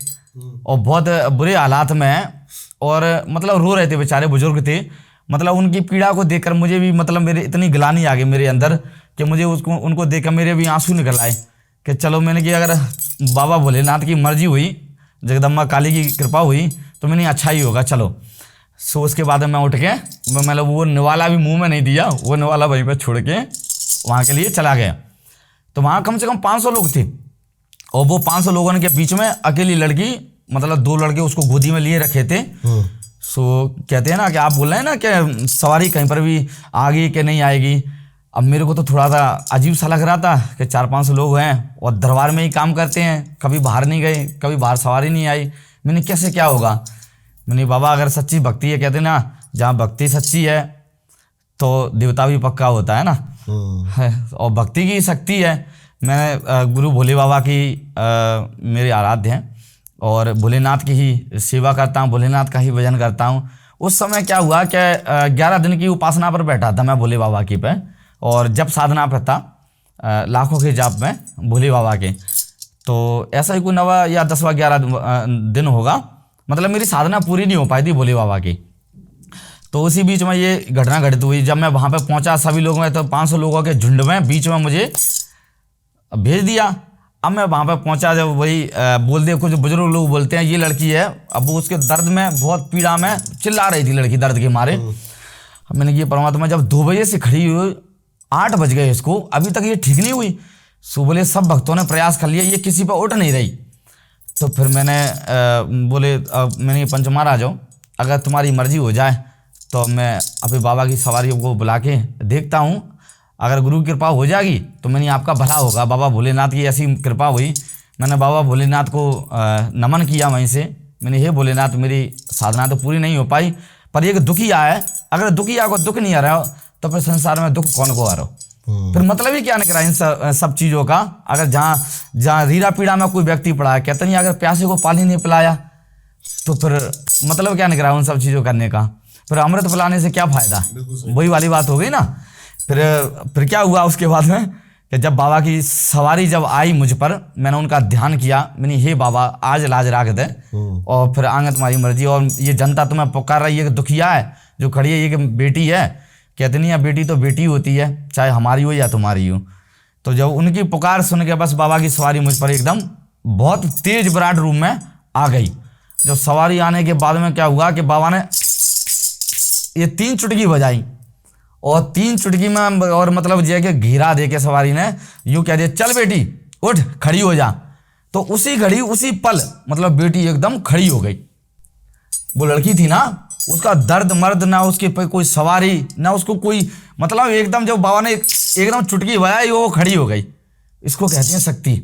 Speaker 2: और बहुत बुरे हालात में है, और मतलब रो रहे थे बेचारे, बुजुर्ग थे। मतलब उनकी पीड़ा को देखकर मुझे भी मतलब मेरे इतनी गिलानी आ गई मेरे अंदर कि मुझे उसको उनको देखकर मेरे भी आंसू निकल आए कि चलो मैंने कि अगर बाबा भोलेनाथ की मर्जी हुई, जगदम्बा काली की कृपा हुई तो मैंने अच्छा ही होगा चलो। सो उसके बाद मैं उठ के मतलब वो निवाला भी मुंह में नहीं दिया, वो निवाला वहीं पे छोड़ के वहाँ के लिए चला गया। तो वहाँ कम से कम 500 लोग थे, और वो 500 लोगों के बीच में अकेली लड़की, मतलब 2 लड़के उसको गोदी में लिए रखे थे। सो कहते हैं ना कि आप बोल रहे हैं ना कि सवारी कहीं पर भी आ गई कि नहीं आएगी। अब मेरे को तो थोड़ा सा अजीब सा लग रहा था कि 400-500 लोग हैं और दरबार में ही काम करते हैं, कभी बाहर नहीं गए, कभी बाहर सवारी नहीं आई। मैंने कैसे क्या होगा। मैंने बाबा अगर सच्ची भक्ति है, कहते ना जहाँ भक्ति सच्ची है तो देवता भी पक्का होता है ना, है, और भक्ति की शक्ति है। मैं गुरु भोले बाबा की मेरे आराध्य हैं और भोलेनाथ की ही सेवा करता हूँ, भोलेनाथ का ही भजन करता हूँ। उस समय क्या हुआ कि 11 दिन की उपासना पर बैठा था मैं भोले बाबा की पे, और जब साधना पर था लाखों के जाप में भोले बाबा के। तो ऐसा ही कोई 9 या 10वां 11 दिन होगा, मतलब मेरी साधना पूरी नहीं हो पाई थी भोले बाबा की। तो उसी बीच में ये घटना घटित हुई। जब मैं वहाँ पे पहुँचा सभी लोगों में, तो 500 लोगों के झुंड में बीच में मुझे भेज दिया। अब मैं वहाँ पे पहुँचा, जब वही बोल दिया, कुछ बुजुर्ग लोग बोलते हैं ये लड़की है, अब वो उसके दर्द में बहुत पीड़ा में चिल्ला रही थी लड़की दर्द के मारे। मैंने ये परमात्मा जब 2 बजे से खड़ी हुई, 8 बज गए इसको, अभी तक ये ठीक नहीं हुई। सो बोले सब भक्तों ने प्रयास कर लिया, ये किसी पर उठ नहीं रही। तो फिर मैंने बोले मैंने पंच महाराज हो, अगर तुम्हारी मर्जी हो जाए तो मैं अपने बाबा की सवारी को बुला के देखता हूँ, अगर गुरु की कृपा हो जाएगी तो मैंने आपका भला होगा। बाबा भोलेनाथ की ऐसी कृपा हुई। मैंने बाबा भोलेनाथ को नमन किया वहीं से। मैंने हे भोलेनाथ मेरी साधना तो पूरी नहीं हो पाई, पर एक दुखिया है, अगर दुखिया को दुख नहीं आ रहा तो फिर संसार में दुख कौन को आ रहा हो। फिर मतलब ही क्या निकला इन सब चीज़ों का। अगर जहाँ रीरा पीड़ा में कोई व्यक्ति पड़ा है, कहते नहीं अगर प्यासे को पानी नहीं पिलाया तो फिर मतलब क्या निकला उन सब चीज़ों करने का। फिर अमृत पिलाने से क्या फ़ायदा, वही वाली बात हो गई ना। फिर क्या हुआ उसके बाद में कि जब बाबा की सवारी जब आई मुझ पर, मैंने उनका ध्यान किया। मैंने हे बाबा आज लाज राख दे, और फिर आगे तुम्हारी मर्जी, और ये जनता तुम्हें पुकार रही है कि दुखिया है जो खड़ी है, ये कि बेटी है, कहते नहीं है बेटी तो बेटी होती है, चाहे हमारी हो या तुम्हारी हो। तो जब उनकी पुकार सुन के बस बाबा की सवारी मुझ पर एकदम बहुत तेज विराट रूप में आ गई। जब सवारी आने के बाद में क्या हुआ कि बाबा ने ये 3 चुटकी बजाई, और 3 चुटकी में और मतलब जो है कि घेरा दे के सवारी ने यूँ कह दिया चल बेटी उठ खड़ी हो जा। तो उसी घड़ी उसी पल मतलब बेटी एकदम खड़ी हो गई। वो लड़की थी ना, उसका दर्द मर्द ना, उसके पे कोई सवारी ना, उसको कोई मतलब एकदम जब बाबा ने एकदम चुटकी बजाई वो खड़ी हो गई। इसको कहते हैं शक्ति।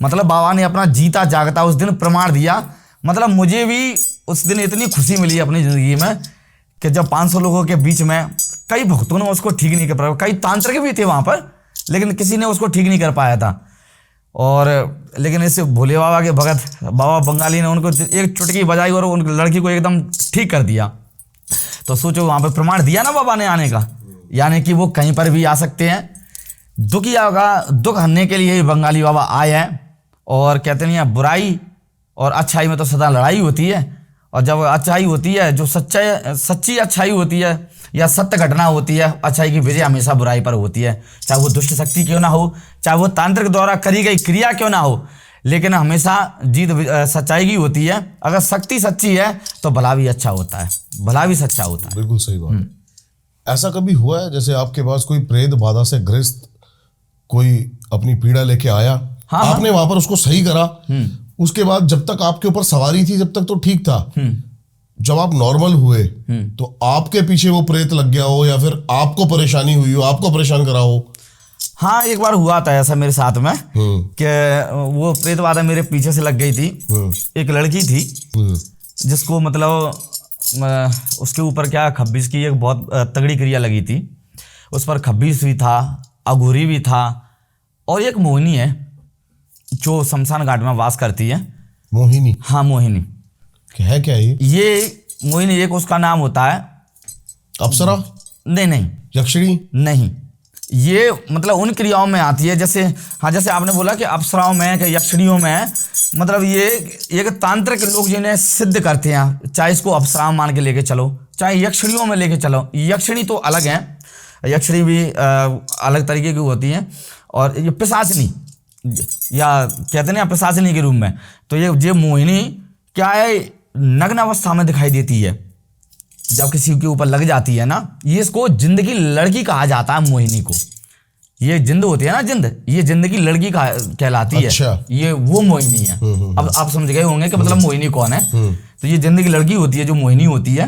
Speaker 2: मतलब बाबा ने अपना जीता जागता उस दिन प्रमाण दिया। मतलब मुझे भी उस दिन इतनी खुशी मिली अपनी ज़िंदगी में कि जब 500 लोगों के बीच में कई भक्तों ने उसको ठीक नहीं कर पाया, कई तांत्रिक भी थे वहाँ पर, लेकिन किसी ने उसको ठीक नहीं कर पाया था। और लेकिन इस भोले बाबा के भगत बाबा बंगाली ने उनको एक चुटकी बजाई और उन लड़की को एकदम ठीक कर दिया। तो सोचो वहाँ पर प्रमाण दिया ना बाबा ने आने का, यानी कि वो कहीं पर भी आ सकते हैं। दुखिया का दुख हरने के लिए बंगाली बाबा आए हैं। और कहते नहीं है बुराई और अच्छाई में तो सदा लड़ाई होती है, और जब अच्छाई होती है जो सच्ची अच्छाई होती है या सत्य घटना होती है, अच्छाई की विजय हमेशा बुराई पर होती है। चाहे वो दुष्ट शक्ति क्यों ना हो, चाहे वो तांत्रिक द्वारा करी गई क्रिया क्यों ना हो, लेकिन हमेशा जीत सच्चाई की होती है। अगर शक्ति सच्ची है तो भला भी अच्छा होता है, भला भी सच्चा होता है।
Speaker 1: बिल्कुल सही बात है। ऐसा कभी हुआ है जैसे आपके पास कोई प्रेत बाधा से ग्रस्त कोई अपनी पीड़ा लेके आया, आपने वहां पर उसको सही करा, उसके बाद जब तक आपके ऊपर सवारी थी जब तक तो ठीक था, जब आप नॉर्मल हुए तो आपके पीछे वो प्रेत लग गया हो या फिर आपको परेशानी हुई हो, आपको परेशान करा हो?
Speaker 2: हाँ, एक बार हुआ था ऐसा मेरे साथ में कि वो प्रेत बाधा मेरे पीछे से लग गई थी। एक लड़की थी जिसको मतलब उसके ऊपर क्या खब्बिस की एक बहुत तगड़ी क्रिया लगी थी, उस पर खब्बिस हुई था अघोरी भी था, और एक मोहिनी है जो शमशान घाट में वास करती है।
Speaker 1: मोहिनी?
Speaker 2: हाँ मोहिनी।
Speaker 1: है क्या
Speaker 2: ये मोहिनी एक उसका नाम होता है।
Speaker 1: अप्सरा?
Speaker 2: नहीं।
Speaker 1: यक्षिणी?
Speaker 2: नहीं, ये मतलब उन क्रियाओं में आती है, जैसे हाँ जैसे आपने बोला कि अप्सराओं में कि यक्षिणियों में, मतलब ये एक तांत्रिक लोग जिन्हें सिद्ध करते हैं, चाहे इसको अप्सराओं मान के लेके चलो, चाहे यक्षिणियों में लेके चलो। यक्षिणी तो अलग है, यक्षिणी भी अलग तरीके की होती हैं, और ये पिशाचिनी या कहते हैं पिशाचिनी के रूप में। तो ये मोहिनी क्या है, नग्न अवस्था में दिखाई देती है जब किसी के ऊपर लग जाती है ना। ये इसको जिंद की लड़की कहा जाता है मोहिनी को। ये जिंद होती है ना, जिंद, ये जिंद की लड़की कहलाती
Speaker 1: अच्छा।
Speaker 2: है, ये वो मोहिनी है। अब आप समझ गए होंगे कि मतलब मोहिनी कौन है। तो ये जिंद की लड़की होती है जो मोहिनी होती है।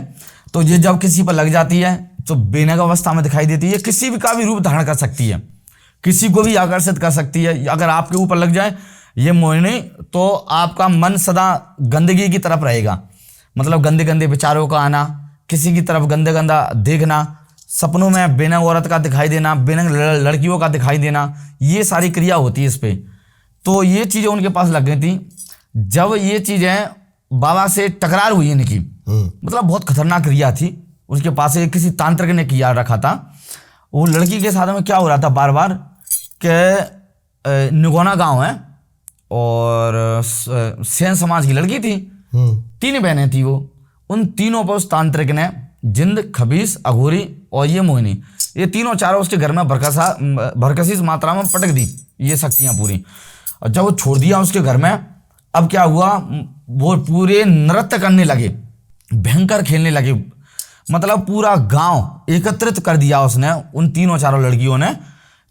Speaker 2: तो ये जब किसी पर लग जाती है तो बेनग अवस्था में दिखाई देती है, किसी भी का भी रूप धारण कर सकती है, किसी को भी आकर्षित कर सकती है। अगर आपके ऊपर लग जाए ये मोहिनी तो आपका मन सदा गंदगी की तरफ रहेगा, मतलब गंदे गंदे विचारों का आना, किसी की तरफ गंदा गंदा देखना, सपनों में बेनंग औरत का दिखाई देना, बेनंग लड़कियों का दिखाई देना, ये सारी क्रिया होती है इस पे। तो ये चीज़ें उनके पास लग गई थी। जब ये चीज़ें बाबा से टकरार हुई इनकी, मतलब बहुत खतरनाक क्रिया थी, उसके पास किसी तांत्रिक ने किया रखा था। वो लड़की के साथ में क्या हो रहा था बार बार कि निगोना गांव है और सेन समाज की लड़की थी, 3 बहनें थी वो। उन तीनों पर उस तांत्रिक ने जिंद, खबीस, अघोरी और ये मोहिनी, ये तीनों चारों उसके घर में भरकसीस मात्रा में पटक दी ये शक्तियां पूरी। और जब वो छोड़ दिया उसके घर में, अब क्या हुआ, वो पूरे नृत्य करने लगे, भयंकर खेलने लगे, मतलब पूरा गांव एकत्रित कर दिया उसने। उन तीनों चारों लड़कियों ने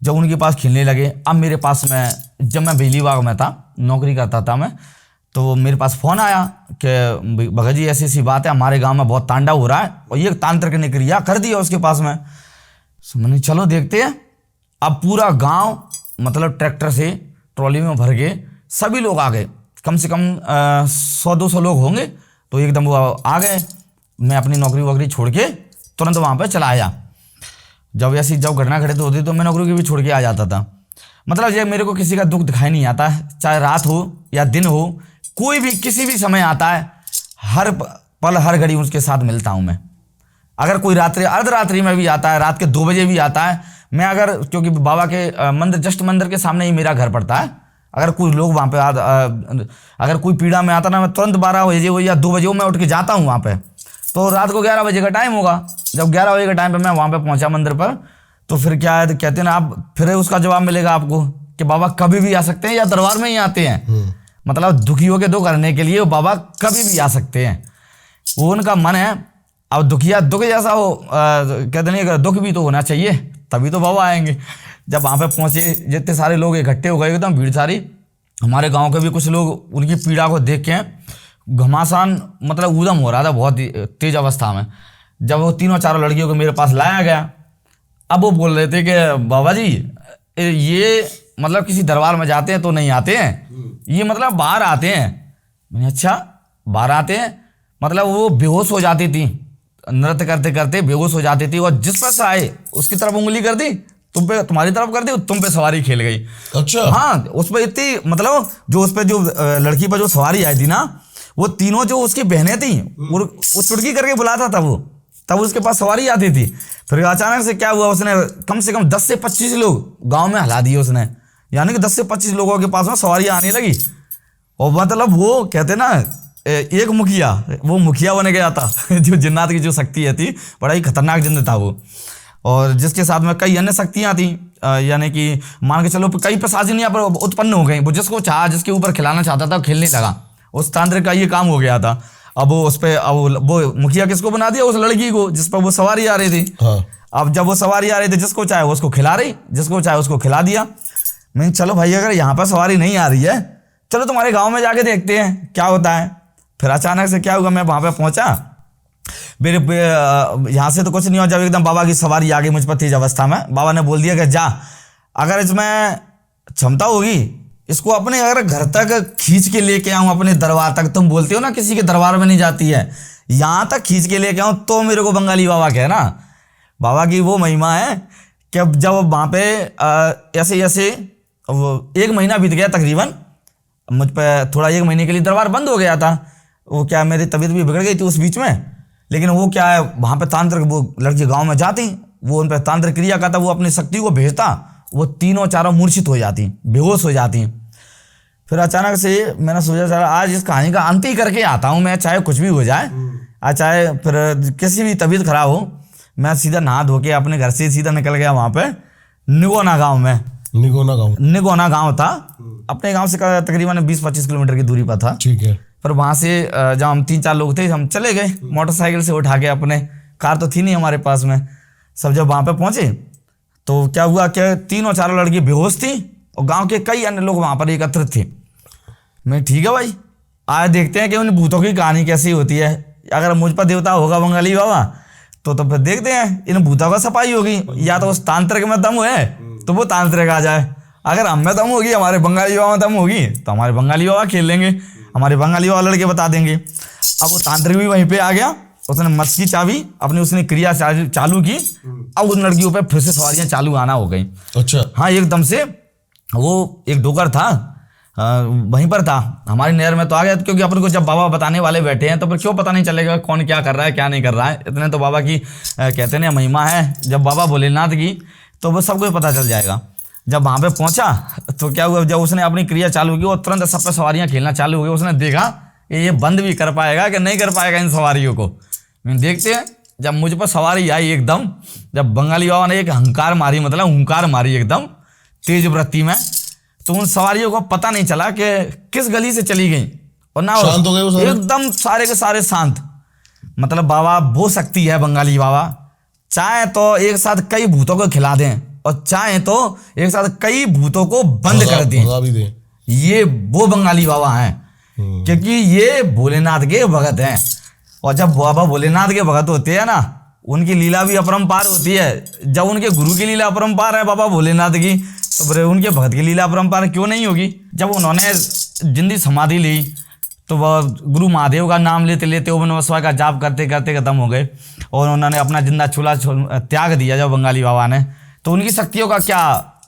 Speaker 2: जब उनके पास खेलने लगे। अब मेरे पास में, जब मैं बिजली बाग में था, नौकरी करता था मैं, तो मेरे पास फ़ोन आया कि भगत जी ऐसी ऐसी बात है, हमारे गांव में बहुत तांडव हो रहा है और ये तांत्रिक ने क्रिया कर दिया उसके पास में। तो मैंने चलो देखते हैं। अब पूरा गांव मतलब ट्रैक्टर से ट्रॉली में भर के सभी लोग आ गए, कम से कम 100-200 लोग होंगे। तो एकदम वो आ गए। मैं अपनी नौकरी वोकरी छोड़ के तुरंत वहाँ पर चला आया। जब घटना घटित होती तो मैं नौकरी की भी छोड़ के आ जाता था। मतलब ये मेरे को किसी का दुख दिखाई नहीं आता, चाहे रात हो या दिन हो, कोई भी किसी भी समय आता है, हर पल हर घड़ी उसके साथ मिलता हूँ मैं। अगर कोई रात्रि अर्धरात्रि में भी आता है, रात के 2 बजे भी आता है, मैं अगर, क्योंकि बाबा के मंदिर, जस्ट मंदिर के सामने ही मेरा घर पड़ता है, अगर कोई लोग वहाँ पे अगर कोई पीड़ा में आता ना, मैं तुरंत 12 बजे हो या 2 बजे हो, मैं उठ के जाता हूँ वहाँ पे। तो रात को 11 बजे का टाइम होगा, जब 11 बजे के टाइम पे मैं वहाँ पे पहुँचा मंदिर पर, तो फिर क्या है, तो कहते हैं ना आप, फिर उसका जवाब मिलेगा आपको कि बाबा कभी भी आ सकते हैं या दरबार में ही आते हैं। मतलब दुखियों के दुख करने के लिए वो बाबा कभी भी आ सकते हैं, वो उनका मन है। अब दुखिया दुख जैसा हो, कहते नहीं, अगर दुख भी तो होना चाहिए तभी तो बाबा आएंगे। जब वहाँ पे पहुँचे, जितने सारे लोग इकट्ठे हो गए, एकदम भीड़ सारी। हमारे गांव के भी कुछ लोग उनकी पीड़ा को देख के घमासान, मतलब ऊधम हो रहा था बहुत तेज अवस्था में। जब वो तीनों चारों लड़कियों को मेरे पास लाया गया, अब वो बोल रहे थे कि बाबा जी ये मतलब किसी दरबार में जाते हैं तो नहीं आते हैं, ये मतलब बाहर आते हैं। मैंने अच्छा बाहर आते हैं, मतलब वो बेहोश हो जाती थी, नृत्य करते करते बेहोश हो जाती थी, और जिस पर से आए उसकी तरफ उंगली कर दी, तुम पे, तुम्हारी तरफ कर दी, तुम पे सवारी खेल गई।
Speaker 1: अच्छा।
Speaker 2: हाँ, उस पर इतनी, मतलब जो उस पर जो लड़की पर जो सवारी आई थी ना, वो तीनों जो उसकी बहनें थी, वो चुटकी करके बुलाता था वो, तब उसके पास सवारी आती थी। फिर अचानक से क्या हुआ, उसने कम से कम 10 से 25 लोग गांव में हिला दिए उसने, यानी कि 10 से 25 लोगों के पास में सवारियां आने लगी। और मतलब वो कहते ना, एक मुखिया, वो मुखिया बन गया था जो जिन्नात की जो शक्ति थी, बड़ा ही खतरनाक जिन्न था वो, और जिसके साथ में कई अन्य शक्तियां थी, यानी कि मान के चलो कई प्रशासन यहाँ पर उत्पन्न हो गई। वो जिसको चाहा, जिसके ऊपर खिलाना चाहता था, खेलने लगा। उस तांत्रिक का ये काम हो गया था। अब वो उस पर, अब वो मुखिया किसको बना दिया, उस लड़की को जिस पर वो सवारी आ रही थी।
Speaker 1: हाँ।
Speaker 2: अब जब वो सवारी आ रही थी, जिसको चाहे उसको खिला रही, जिसको चाहे उसको खिला दिया। मैं चलो भाई, अगर यहाँ पर सवारी नहीं आ रही है, चलो तुम्हारे गांव में जाके देखते हैं क्या होता है। फिर अचानक से क्या हुआ, मैं वहाँ पे पहुँचा, मेरे यहाँ से तो कुछ नहीं हुआ। जब एकदम बाबा की सवारी आ गई मुझ पर तेज अवस्था में, बाबा ने बोल दिया कि जा, अगर इसमें क्षमता होगी, इसको अपने अगर घर तक खींच के लेके आऊँ, अपने दरबार तक। तुम बोलते हो ना किसी के दरबार में नहीं जाती है, यहाँ तक खींच के लेके आऊँ तो मेरे को बंगाली बाबा कहना। बाबा की वो महिमा है कि अब जब वहाँ पे ऐसे ऐसे 1 महीना बीत गया तकरीबन, मुझ पर थोड़ा 1 महीने के लिए दरबार बंद हो गया था। वो क्या मेरी तबीयत भी बिगड़ गई थी उस बीच में, लेकिन वो क्या है वहाँ पे तांत्रिक, वो लड़की गांव में जाती, वो उन पर तांत्रिक क्रिया करता, वो अपनी शक्ति को भेजता, वो तीनों चारों मूर्छित हो जाती, बेहोश हो जाती। फिर अचानक से मैंने सोचा चला आज इस कहानी का अंत ही करके आता हूँ मैं, चाहे कुछ भी हो जाए, चाहे फिर किसी भी तबीयत खराब हो। मैं सीधा नहा धो के अपने घर से सीधा निकल गया वहाँ पे निगोना गाँव में। निगोना गाँव था, अपने गाँव से तकरीबन 20-25 किलोमीटर की दूरी पर था।
Speaker 1: ठीक है।
Speaker 2: पर वहाँ से जब हम 3-4 लोग थे, हम चले गए मोटरसाइकिल से उठा के, अपने कार तो थी नहीं हमारे पास में। सब जब वहाँ पे पहुँचे तो क्या हुआ कि तीनों चारों लड़की बेहोश थी और गांव के कई अन्य लोग वहाँ पर एकत्रित थे। मैं ठीक है भाई, आज देखते हैं कि उन भूतों की कहानी कैसी होती है। अगर मुझ पर देवता होगा बंगाली बाबा तो फिर देखते हैं इन भूतों का सफाई होगी, या तो उस तांत्रिक में दम है तो वो तांत्रिक आ जाए, अगर हम में दम होगी, हमारे बंगाली बाबा में दम होगी तो हमारे बंगाली बाबा खेल लेंगे, हमारे बंगाली बाबा लड़के बता देंगे। अब वो तांत्रिक भी वहीं पे आ गया, उसने मत्स्य की चाबी अपनी उसने क्रिया चालू की। अब उन लड़कियों पे फिर से सवारियां चालू आना हो गई।
Speaker 1: अच्छा।
Speaker 2: हाँ, एकदम से वो एक डोकर था वहीं पर था, हमारी नहर में तो आ गया, क्योंकि अपन को जब बाबा बताने वाले बैठे हैं तो फिर क्यों पता नहीं चलेगा कौन क्या कर रहा है क्या नहीं कर रहा है। इतने तो बाबा की कहते हैं महिमा है, जब बाबा भोलेनाथ की, तो वो सबको पता चल जाएगा। जब वहाँ पे पहुँचा तो क्या हुआ, जब उसने अपनी क्रिया चालू की और तुरंत सब पे सवारियाँ खेलना चालू हो गई। उसने देखा कि ये बंद भी कर पाएगा कि नहीं कर पाएगा इन सवारियों को। देखते हैं, जब मुझ पर सवारी आई एकदम, जब बंगाली बाबा ने एक हंकार मारी, मतलब हुंकार मारी एकदम तेज वृत्ति में, तो उन सवारियों को पता नहीं चला कि किस गली से चली गई, और ना
Speaker 1: शांत हो गए वो सारे?
Speaker 2: एकदम सारे के सारे शांत। मतलब बाबा वो शक्ति है बंगाली बाबा, चाहे तो एक साथ कई भूतों को खिला दें और चाहे तो एक साथ कई भूतों को बंद कर दें। ये वो बंगाली बाबा हैं, क्योंकि ये भोलेनाथ के भगत हैं। और जब बाबा भोलेनाथ के भगत होते हैं ना, उनकी लीला भी अपरंपार होती है। जब उनके गुरु की लीला अपरंपार है बाबा भोलेनाथ की, तो फिर उनके भगत की लीला अपरंपार क्यों नहीं होगी। जब उन्होंने जिंदी समाधि ली तो वह गुरु महादेव का नाम लेते लेते ओम नमः शिवाय का जाप करते करते खत्म हो गए, और उन्होंने अपना जिंदा चूल्हा त्याग दिया जब बंगाली बाबा ने। तो उनकी शक्तियों का क्या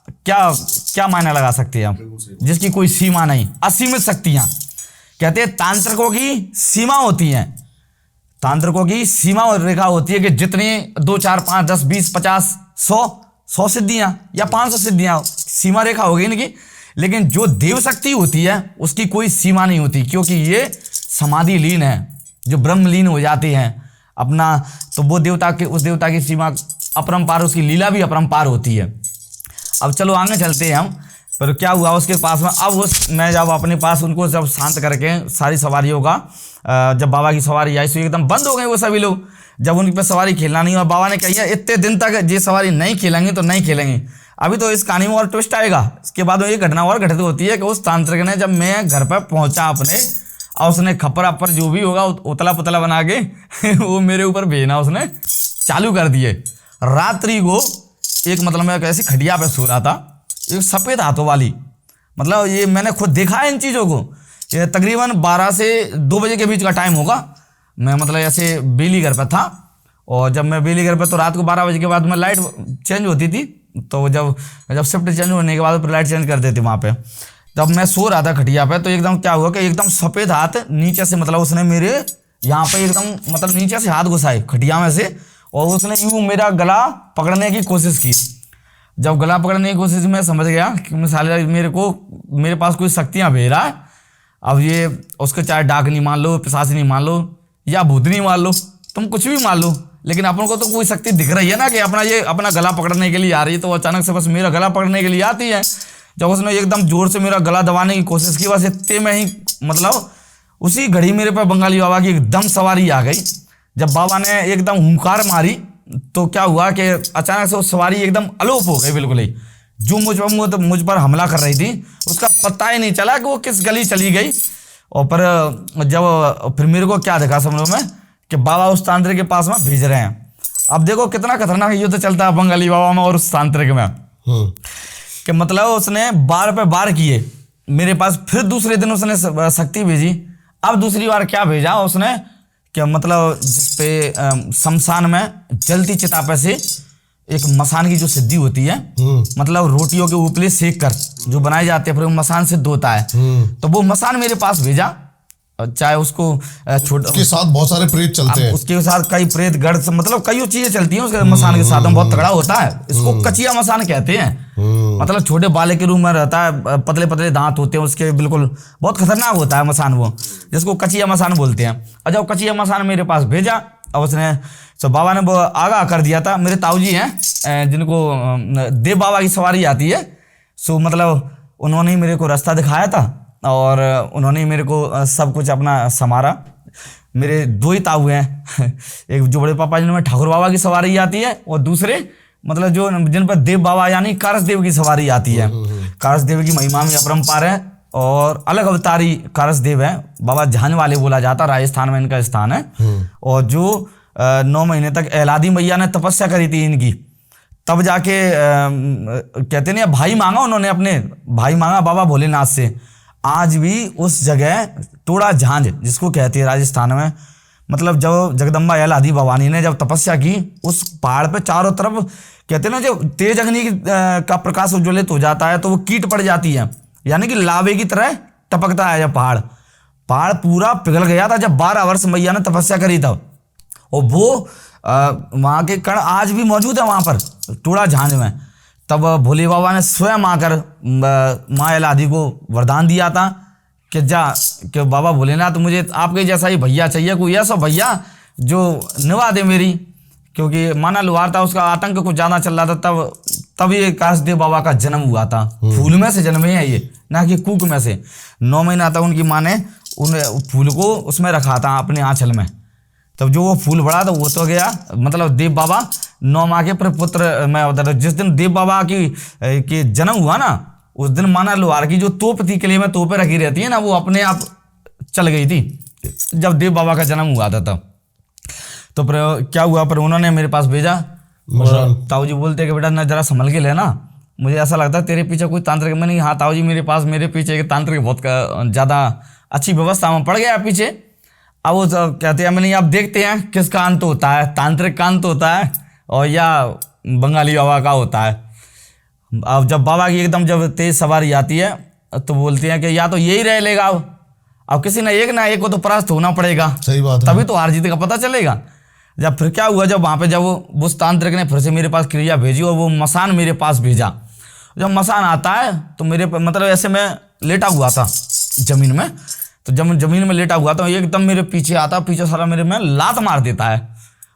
Speaker 2: क्या क्या मायने लगा सकते हैं हम, जिसकी कोई सीमा नहीं, असीमित शक्तियां। कहते हैं तांत्रिकों की सीमा होती है, तांत्रिकों की सीमा और रेखा होती है कि जितनी 2, 4, 5, 10, 20, 50, 100 सिद्धियां या 500 सिद्धियां, सीमा रेखा होगी इनकी। लेकिन जो देव शक्ति होती है उसकी कोई सीमा नहीं होती, क्योंकि ये समाधि लीन है, जो ब्रह्म लीन हो जाते हैं अपना, तो वो देवता के उस देवता की सीमा अपरंपार, उसकी लीला भी अपरंपार होती है। अब चलो आगे चलते हैं हम। पर क्या हुआ उसके पास में, अब मैं जब अपने पास उनको जब शांत करके सारी सवारियों का, जब बाबा की सवारी आई तो एकदम बंद हो गए वो सभी लोग। जब उनकी पे सवारी खेलना नहीं, और बाबा ने कहा इतने दिन तक ये सवारी नहीं खेलेंगे तो नहीं खेलेंगे। अभी तो इस कहानी में और ट्विस्ट आएगा, इसके बाद ये घटना और घटित होती है कि उस तांत्रिक ने, जब मैं घर पर पहुंचा अपने, और उसने खपरा पर जो भी होगा उतला पुतला बना के वो मेरे ऊपर भेजना उसने चालू कर दिए। रात्रि को एक, मतलब मैं कैसी खटिया पे सो रहा था, एक सफ़ेद हाथों वाली, मतलब ये मैंने खुद देखा है इन चीज़ों को। ये तकरीबन 12 से 2 बजे के बीच का टाइम होगा। मैं मतलब ऐसे बेली घर पर था, और जब मैं बेली घर पर, तो रात को 12 बजे के बाद में लाइट चेंज होती थी, तो जब शिफ्ट चेंज होने के बाद फिर लाइट चेंज कर देते वहाँ पे। तब मैं सो रहा था खटिया पे, तो एकदम क्या हुआ कि एकदम सफ़ेद हाथ नीचे से, मतलब उसने मेरे यहाँ पे एकदम, मतलब नीचे से हाथ घुसाए खटिया में से, और उसने यूँ मेरा गला पकड़ने की कोशिश की। जब गला पकड़ने की कोशिश में समझ गया कि साले मेरे पास कोई शक्तियाँ भेज रहा है। अब ये उसको चाहे डाक नहीं मान लो, पिशाच मान लो, या भूतनी मान लो, तुम कुछ भी मान लो, लेकिन अपन को तो कोई शक्ति दिख रही है ना कि अपना गला पकड़ने के लिए आ रही है। तो अचानक से बस मेरा गला पकड़ने के लिए आती है। जब उसने एकदम जोर से मेरा गला दबाने की कोशिश की, बस इतने में ही, मतलब उसी घड़ी मेरे पर बंगाली बाबा की एकदम सवारी आ गई। जब बाबा ने एकदम हुंकार मारी, तो क्या हुआ कि अचानक से वो सवारी एकदम अलोप हो गई बिल्कुल ही। जो मुझ पर हमला कर रही थी उसका पता ही नहीं चला कि वो किस गली चली गई। और पर जब फिर मेरे को क्या देखा समझो में कि बाबा उस तांत्रिक के पास में भेज रहे हैं। अब देखो कितना खतरनाक युद्ध चलता है बंगाली बाबा में और उस तांत्रिक में, कि मतलब उसने बार पे बार किए मेरे पास। फिर दूसरे दिन उसने शक्ति भेजी। अब दूसरी बार क्या भेजा उसने, कि मतलब जिस पे शमशान में जलती चिता पे से एक मसान की जो सिद्धि होती है, मतलब रोटियों के उपले सेक कर जो बनाए जाते हैं, फिर वो मसान सिद्ध होता है। तो वो मसान मेरे पास भेजा, चाहे उसको छोटा,
Speaker 1: उसके साथ बहुत सारे प्रेत चलते हैं,
Speaker 2: उसके साथ कई प्रेत गढ़, मतलब कई चीजें चलती हैं उसके मसान के साथ में, बहुत तगड़ा होता है। इसको कचिया मसान कहते हैं, मतलब छोटे बाले के रूप में रहता है, पतले पतले दांत होते हैं उसके, बिल्कुल बहुत खतरनाक होता है मसान वो, जिसको कचिया मसान बोलते हैं। और जब कचिया मसान मेरे पास भेजा, अब उसने तो बाबा ने वो आगाह कर दिया था। मेरे ताऊजी हैं जिनको देव बाबा की सवारी आती है, सो मतलब उन्होंने मेरे को रास्ता दिखाया था और उन्होंने मेरे को सब कुछ अपना संवारा। मेरे दो ही ताऊ हैं एक जो बड़े पापा जिनमें ठाकुर बाबा की सवारी आती है, और दूसरे मतलब जो जिन पर देव बाबा यानी कारस देव की सवारी आती है। कारस देव की महिमा में अपरंपार है और अलग अवतारी कारस देव है। बाबा झांझ वाले बोला जाता, राजस्थान में इनका स्थान है। और जो 9 महीने तक एलादी मैया ने तपस्या करी थी इनकी, तब जाके कहते नहीं भाई मांगा, उन्होंने अपने भाई मांगा बाबा भोलेनाथ से। आज भी उस जगह टोड़ा झांझ जिसको कहते हैं राजस्थान में, मतलब जब जगदम्बा एलादी भवानी ने जब तपस्या की, उस पहाड़ पे चारों तरफ कहते हैं ना, जब तेज अग्नि का प्रकाश उज्ज्वलित हो जाता है तो वो कीट पड़ जाती है, यानी कि लावे की तरह टपकता है। जब पहाड़ पूरा पिघल गया था जब 12 वर्ष मैया ने तपस्या करी तब, और वो वहाँ के कण आज भी मौजूद है वहाँ पर टोड़ा झांझ में। तब भोले बाबा ने स्वयं आकर माँ एलादी को वरदान दिया था कि जा कि बाबा भोलेनाथ मुझे आपके जैसा ही भैया चाहिए, कोई ऐसा भैया जो निभा दे मेरी, क्योंकि माना लुहार था, उसका आतंक कुछ ज़्यादा चल रहा था। तब ये काशदेव बाबा का जन्म हुआ था। फूल में से जन्मे है ये, ना कि कूक में से। 9 महीना तक उनकी माँ ने उन फूल को उसमें रखा था अपने आंचल में। तब जो वो फूल बढ़ा तो वो तो गया, मतलब देव बाबा 9 माह के प्रपुत्र में अवतार। जिस दिन देव बाबा की जन्म हुआ ना, उस दिन माना लोहार की जो तोप थी, किले में तोपें रखी रहती है ना, वो अपने आप चल गई थी जब देव बाबा का जन्म हुआ था तब। तो क्या हुआ, पर उन्होंने मेरे पास भेजा। ताऊ जी बोलते कि बेटा ना जरा संभल के लेना, मुझे ऐसा लगता है तेरे पीछे कोई तांत्रिक। मैंने हाँ ताऊ जी मेरे पीछे एक तांत्रिक बहुत ज़्यादा अच्छी व्यवस्था में पड़ गया पीछे। अब वो कहते हैं मैंने अब देखते हैं किसका अंत होता है, तांत्रिक का अंत होता है और या बंगाली बाबा का होता है। अब जब बाबा की एकदम जब तेज सवारी आती है तो बोलते हैं कि या तो यही रह लेगा, अब किसी ने एक ना एक को तो परास्त होना पड़ेगा।
Speaker 1: सही बात है,
Speaker 2: तभी तो हार जीत का पता चलेगा। जब फिर क्या हुआ, जब वहाँ पे जब वो उस तांत्रिक ने फिर से मेरे पास क्रिया भेजी और वो मसान मेरे पास भेजा। जब मसान आता है तो मेरे मतलब ऐसे मैं लेटा हुआ था जमीन में, तो जब जमीन में लेटा हुआ था एकदम मेरे पीछे आता, पीछे सारा मेरे में लात मार देता है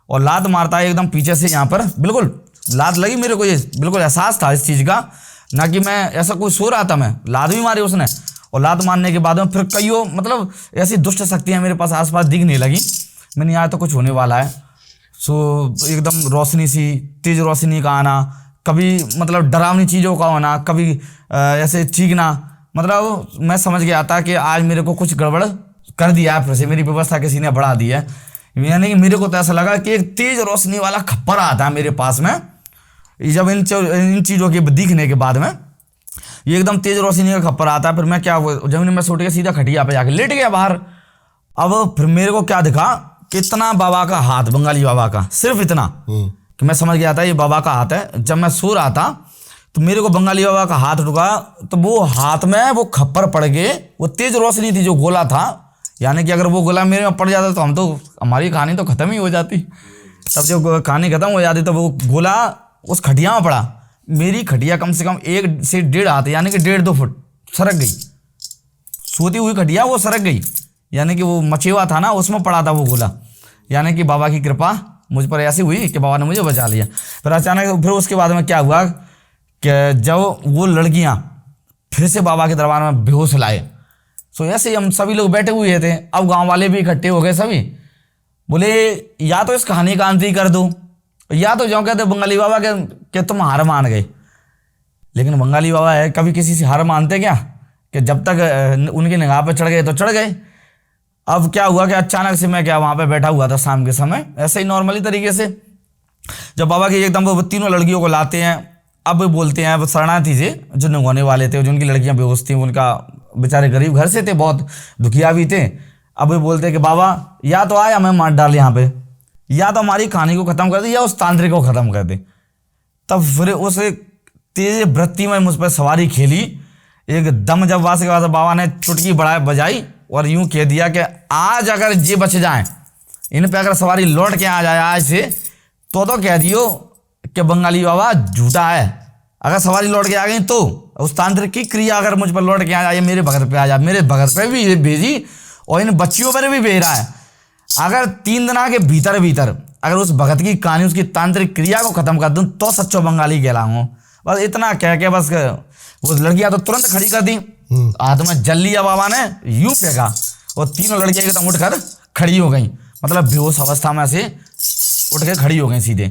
Speaker 2: और लात मारता है एकदम पीछे से। यहाँ पर बिल्कुल लात लगी मेरे को, ये बिल्कुल एहसास था इस चीज़ का, ना कि मैं ऐसा कोई सो रहा था, मैं लात भी मारी उसने। और लात मारने के बाद में फिर कईयों मतलब ऐसी दुष्ट शक्तियाँ मेरे पास आसपास दिखने लगी। मैंने यहाँ तो कुछ होने वाला है। सो एकदम रोशनी सी, तेज रोशनी का आना, कभी मतलब डरावनी चीज़ों का होना, कभी ऐसे चीखना, मतलब मैं समझ गया था कि आज मेरे को कुछ गड़बड़ कर दिया है, फिर से मेरी व्यवस्था किसी ने बढ़ा दी है। यानी कि मेरे को तो ऐसा लगा कि एक तेज रोशनी वाला खप्पर आता है मेरे पास में। जब इन चीज़ों के दिखने के बाद में ये एकदम तेज रोशनी का खप्पर आता है, फिर मैं क्या जमीन में सोट के सीधा खटिया पे जाके लेट गया बाहर। अब फिर मेरे को क्या दिखा कि इतना बाबा का हाथ, बंगाली बाबा का, सिर्फ इतना कि मैं समझ गया था ये बाबा का हाथ है। जब मैं सो रहा था तो मेरे को बंगाली बाबा का हाथ रुका, तो वो हाथ में वो खप्पर पड़ गए। वो तेज रोशनी थी जो गोला था, यानी कि अगर वो गोला मेरे में पड़ जाता तो हमारी कहानी तो खत्म ही हो जाती। तब जब कहानी खत्म हो जाती तो वो गोला उस खटिया में पड़ा। मेरी खटिया कम से कम 1 से 1.5 हाथ, यानी कि 1.5-2 फुट सरक गई। सोती हुई खटिया वो सरक गई, यानी कि वो मचेवा था ना उसमें पड़ा था वो गोला। यानी कि बाबा की कृपा मुझ पर ऐसी हुई कि बाबा ने मुझे बचा लिया। फिर अचानक फिर उसके बाद में क्या हुआ कि जब वो लड़कियां फिर से बाबा के दरबार में बेहोश लाए, सो ऐसे ही हम सभी लोग बैठे हुए थे। अब गांव वाले भी इकट्ठे हो गए, सभी बोले या तो इस कहानी का अंत ही कर दो, या तो जो कहते बंगाली बाबा के तुम हार मान गए। लेकिन बंगाली बाबा है, कभी किसी से हार मानते क्या, कि जब तक उनकी निगाह पर चढ़ गए तो चढ़ गए। अब क्या हुआ कि अचानक से मैं क्या वहाँ पे बैठा हुआ था शाम के समय, ऐसे ही नॉर्मली तरीके से जब बाबा की एकदम वो तीनों लड़कियों को लाते हैं। अब बोलते हैं वो शरणार्थी थे जो निगोने वाले थे, जिनकी लड़कियां बेहोश थी, उनका बेचारे गरीब घर से थे, बहुत दुखिया भी थे। अब वो बोलते हैं कि बाबा या तो आए हमें मार डाल यहाँ पे, या तो हमारी कहानी को ख़त्म कर दे, या उस तांत्रिक को ख़त्म कर दे। तब फिर उस तेज वृत्ति में मुझ पर सवारी खेली। एकदम जब वहां से बाबा ने चुटकी बजाई और यूं कह दिया कि आज अगर ये बच जाए, इन पे अगर सवारी लौट के आ जाए आज से, तो कह दियो कि बंगाली बाबा झूठा है। अगर सवारी लौट के आ गई तो उस तांत्रिक की क्रिया अगर मुझ पर लौट के आ जाए, मेरे भगत पे आ जाए, मेरे भगत पे भी भेजी और इन बच्चियों पर भी भेज रहा है। अगर 3 दिन के भीतर अगर उस भगत की कहानी, उसकी तांत्रिक क्रिया को खत्म कर दूं तो सच्चो बंगाली कहलाऊं। बस इतना कह के बस वो लड़कियां तो तुरंत खड़ी कर दी, हाथ में जल लिया बाबा ने, यूं फेंका और तीनों लड़कियां एकदम उठकर खड़ी हो गई। मतलब बेहोश अवस्था में से उठ के खड़ी हो गई सीधे।